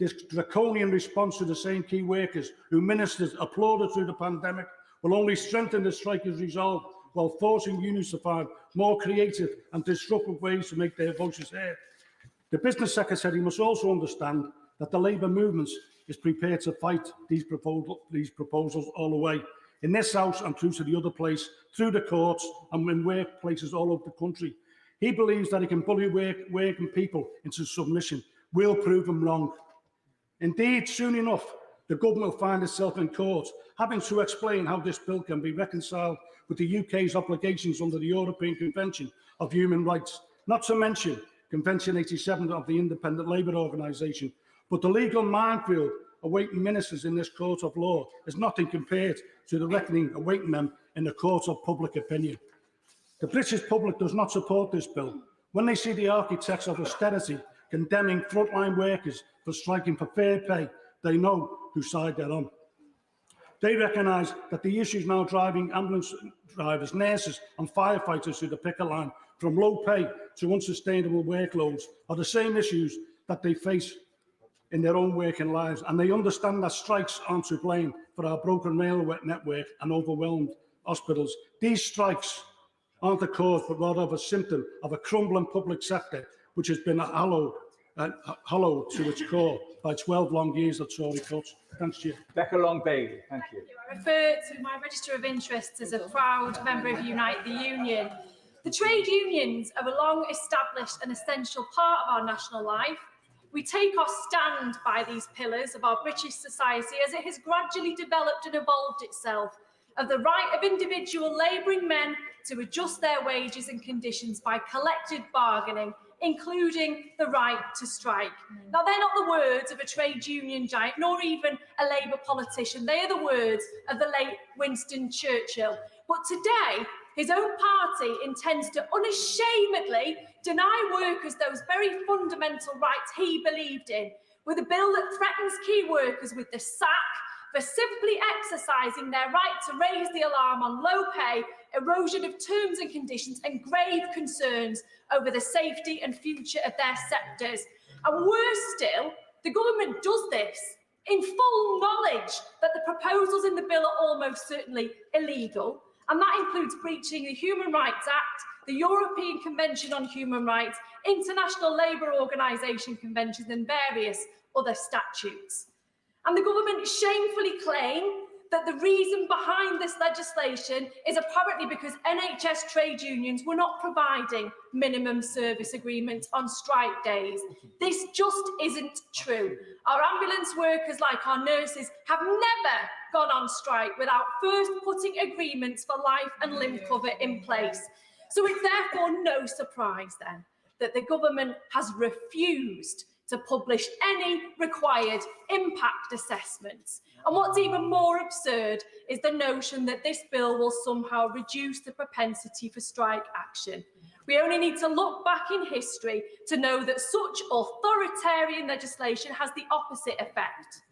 this draconian response to the same key workers who ministers applauded through the pandemic will only strengthen the strikers' resolve while forcing unions to find more creative and disruptive ways to make their voices heard. The Business Secretary must also understand that the labour movement is prepared to fight these proposals all the way, in this House and through to the other place, through the courts and in workplaces all over the country. He believes that he can bully working people into submission. We'll prove him wrong. Indeed, soon enough, the government will find itself in court, having to explain how this bill can be reconciled with the UK's obligations under the European Convention of Human Rights, not to mention Convention 87 of the Independent Labour Organisation. But the legal minefield awaiting ministers in this court of law is nothing compared to the reckoning awaiting them in the court of public opinion. The British public does not support this bill. When they see the architects of austerity condemning frontline workers for striking for fair pay, they know whose side they're on. They recognise that the issues now driving ambulance drivers, nurses and firefighters through the picket line from low pay to unsustainable workloads are the same issues that they face in their own working lives, and they understand that strikes aren't to blame for our broken railway network and overwhelmed hospitals. These strikes aren't the cause, but rather of a symptom of a crumbling public sector which has been hollowed to its core by 12 long years of Tory cuts. Thanks, Chair. Becca Long-Bailey, thank you. I refer to my register of interests as a proud member of Unite the Union. The trade unions are a long-established and essential part of our national life. We take our stand by these pillars of our British society as it has gradually developed and evolved itself, of the right of individual labouring men to adjust their wages and conditions by collective bargaining, including the right to strike. Now, they're not the words of a trade union giant, nor even a Labour politician. They are the words of the late Winston Churchill. But today, his own party intends to unashamedly deny workers those very fundamental rights he believed in, with a bill that threatens key workers with the sack for simply exercising their right to raise the alarm on low pay, erosion of terms and conditions, and grave concerns over the safety and future of their sectors. And worse still, the government does this in full knowledge that the proposals in the bill are almost certainly illegal, and that includes breaching the Human Rights Act, the European Convention on Human Rights, International Labour Organisation conventions, and various other statutes. And the government shamefully claim that the reason behind this legislation is apparently because NHS trade unions were not providing minimum service agreements on strike days. This just isn't true. Our ambulance workers, like our nurses, have never gone on strike without first putting agreements for life and limb cover in place. So it's therefore no surprise then that the government has refused to publish any required impact assessments. And what's even more absurd is the notion that this bill will somehow reduce the propensity for strike action. We only need to look back in history to know that such authoritarian legislation has the opposite effect.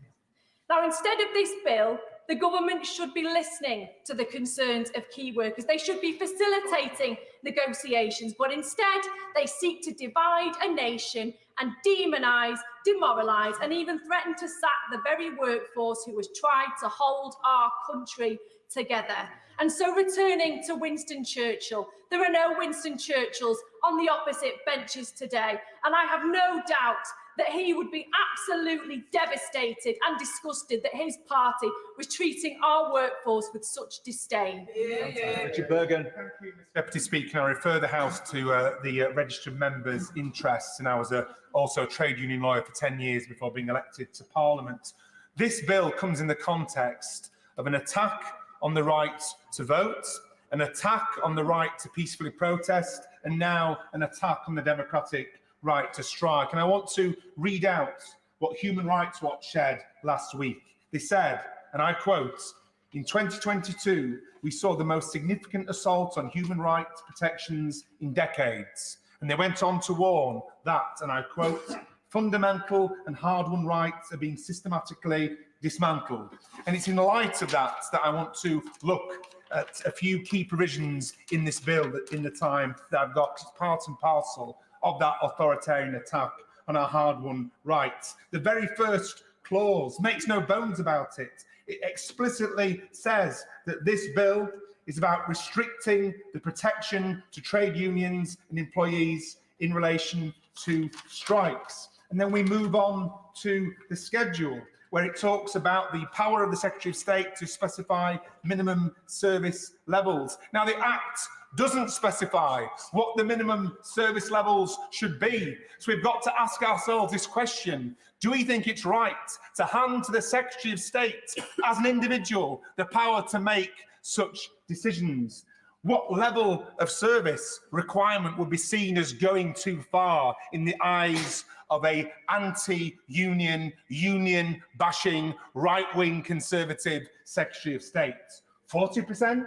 Now, instead of this bill, the government should be listening to the concerns of key workers. They should be facilitating negotiations, but instead they seek to divide a nation and demonise, demoralise, and even threaten to sack the very workforce who has tried to hold our country together. And so, returning to Winston Churchill, there are no Winston Churchills on the opposite benches today, and I have no doubt that he would be absolutely devastated and disgusted that his party was treating our workforce with such disdain. Richard Bergen. Thank you, Mr. Deputy Speaker. I refer the House to the registered members' interests, and I was also a trade union lawyer for 10 years before being elected to Parliament. This bill comes in the context of an attack on the right to vote, an attack on the right to peacefully protest, and now an attack on the democratic right to strike. And I want to read out what Human Rights Watch said last week. They said, and I quote, "In 2022, we saw the most significant assault on human rights protections in decades." And they went on to warn that, and I quote, "fundamental and hard-won rights are being systematically dismantled." And it's in the light of that that I want to look at a few key provisions in this bill that in the time that I've got, it's part and parcel of that authoritarian attack on our hard-won rights. The very first clause makes no bones about it. It explicitly says that this bill is about restricting the protection to trade unions and employees in relation to strikes. And then we move on to the schedule, where it talks about the power of the Secretary of State to specify minimum service levels. Now, the Act doesn't specify what the minimum service levels should be. So we've got to ask ourselves this question: do we think it's right to hand to the Secretary of State as an individual the power to make such decisions? What level of service requirement would be seen as going too far in the eyes of a anti-union, union-bashing, right-wing Conservative Secretary of State? 40%?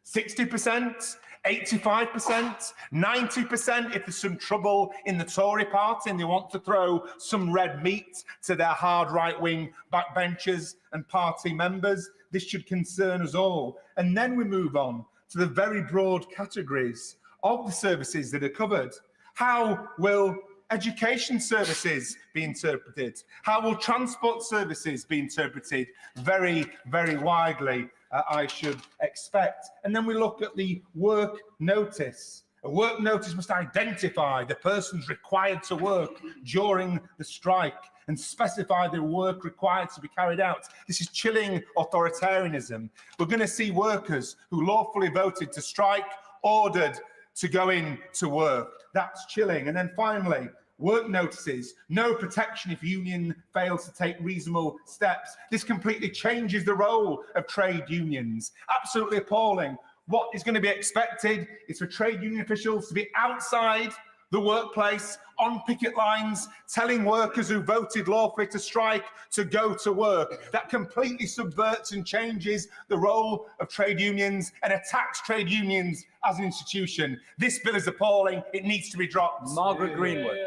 60%? 85%? 90% if there's some trouble in the Tory party and they want to throw some red meat to their hard right-wing backbenchers and party members? This should concern us all. And then we move on to the very broad categories of the services that are covered. How will education services be interpreted? How will transport services be interpreted? Very, very widely, I should expect. And then we look at the work notice. A work notice must identify the persons required to work during the strike and specify the work required to be carried out. This is chilling authoritarianism. We're going to see workers who lawfully voted to strike ordered to go in to work. That's chilling. And then finally, work notices, no protection if union fails to take reasonable steps. This completely changes the role of trade unions. Absolutely appalling. What is going to be expected is for trade union officials to be outside the workplace, on picket lines, telling workers who voted lawfully to strike to go to work. That completely subverts and changes the role of trade unions and attacks trade unions as an institution. This bill is appalling. It needs to be dropped. Margaret Greenwood.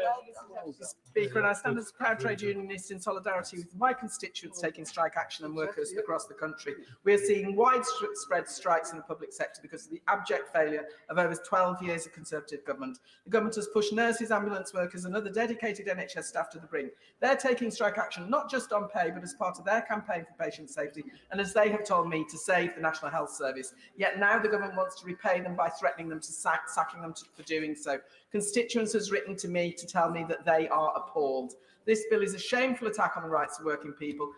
Speaker, and I stand as a proud trade unionist in solidarity with my constituents taking strike action and workers across the country. We are seeing widespread strikes in the public sector because of the abject failure of over 12 years of Conservative government. The government has pushed nurses, ambulance workers and other dedicated NHS staff to the brink. They're taking strike action not just on pay, but as part of their campaign for patient safety, and as they have told me, to save the National Health Service. Yet now the government wants to repay them by threatening them to sacking them for doing so. Constituents has written to me to tell me that they are appalled. This bill is a shameful attack on the rights of working people.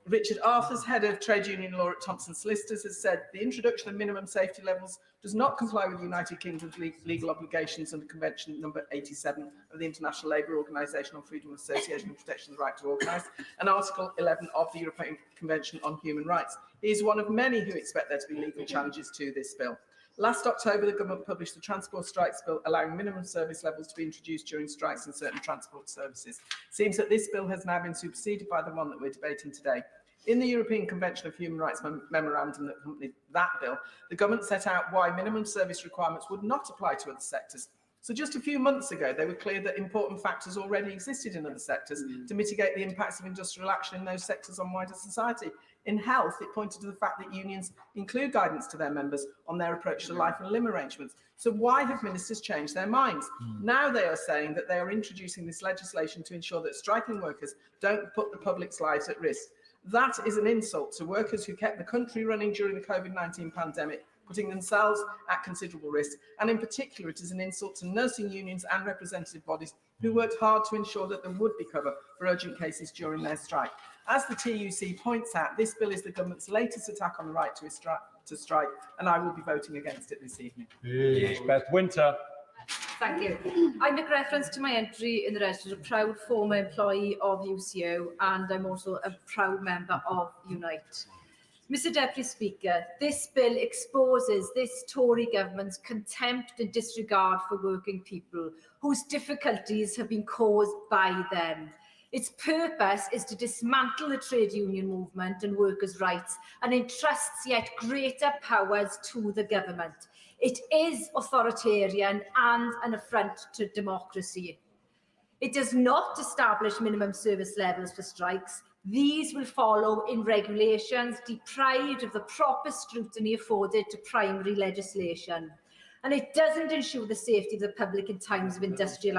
Richard Arthurs, head of trade union law at Thompson Solicitors, has said the introduction of minimum safety levels does not comply with the United Kingdom's legal obligations under Convention number 87 of the International Labour Organization on Freedom of Association and Protection of the Right to Organise, and Article 11 of the European Convention on Human Rights. He is one of many who expect there to be legal challenges to this bill. Last October, the government published the Transport Strikes Bill, allowing minimum service levels to be introduced during strikes in certain transport services. It seems that this bill has now been superseded by the one that we're debating today. In the European Convention of Human Rights memorandum that accompanied that bill, the government set out why minimum service requirements would not apply to other sectors. So just a few months ago, they were clear that important factors already existed in other sectors to mitigate the impacts of industrial action in those sectors on wider society. In health, it pointed to the fact that unions include guidance to their members on their approach to life and limb arrangements. So why have ministers changed their minds? Now they are saying that they are introducing this legislation to ensure that striking workers don't put the public's lives at risk. That is an insult to workers who kept the country running during the COVID-19 pandemic, putting themselves at considerable risk. And in particular, it is an insult to nursing unions and representative bodies who worked hard to ensure that there would be cover for urgent cases during their strike. As the TUC points out, this bill is the government's latest attack on the right to strike, and I will be voting against it this evening. Yes, Beth Winter. Thank you. I make reference to my entry in the register as a proud former employee of UCO, and I'm also a proud member of Unite. Mr Deputy Speaker, this bill exposes this Tory government's contempt and disregard for working people whose difficulties have been caused by them. Its purpose is to dismantle the trade union movement and workers' rights and entrusts yet greater powers to the government. It is authoritarian and an affront to democracy. It does not establish minimum service levels for strikes. These will follow in regulations deprived of the proper scrutiny afforded to primary legislation. And it doesn't ensure the safety of the public in times of industrial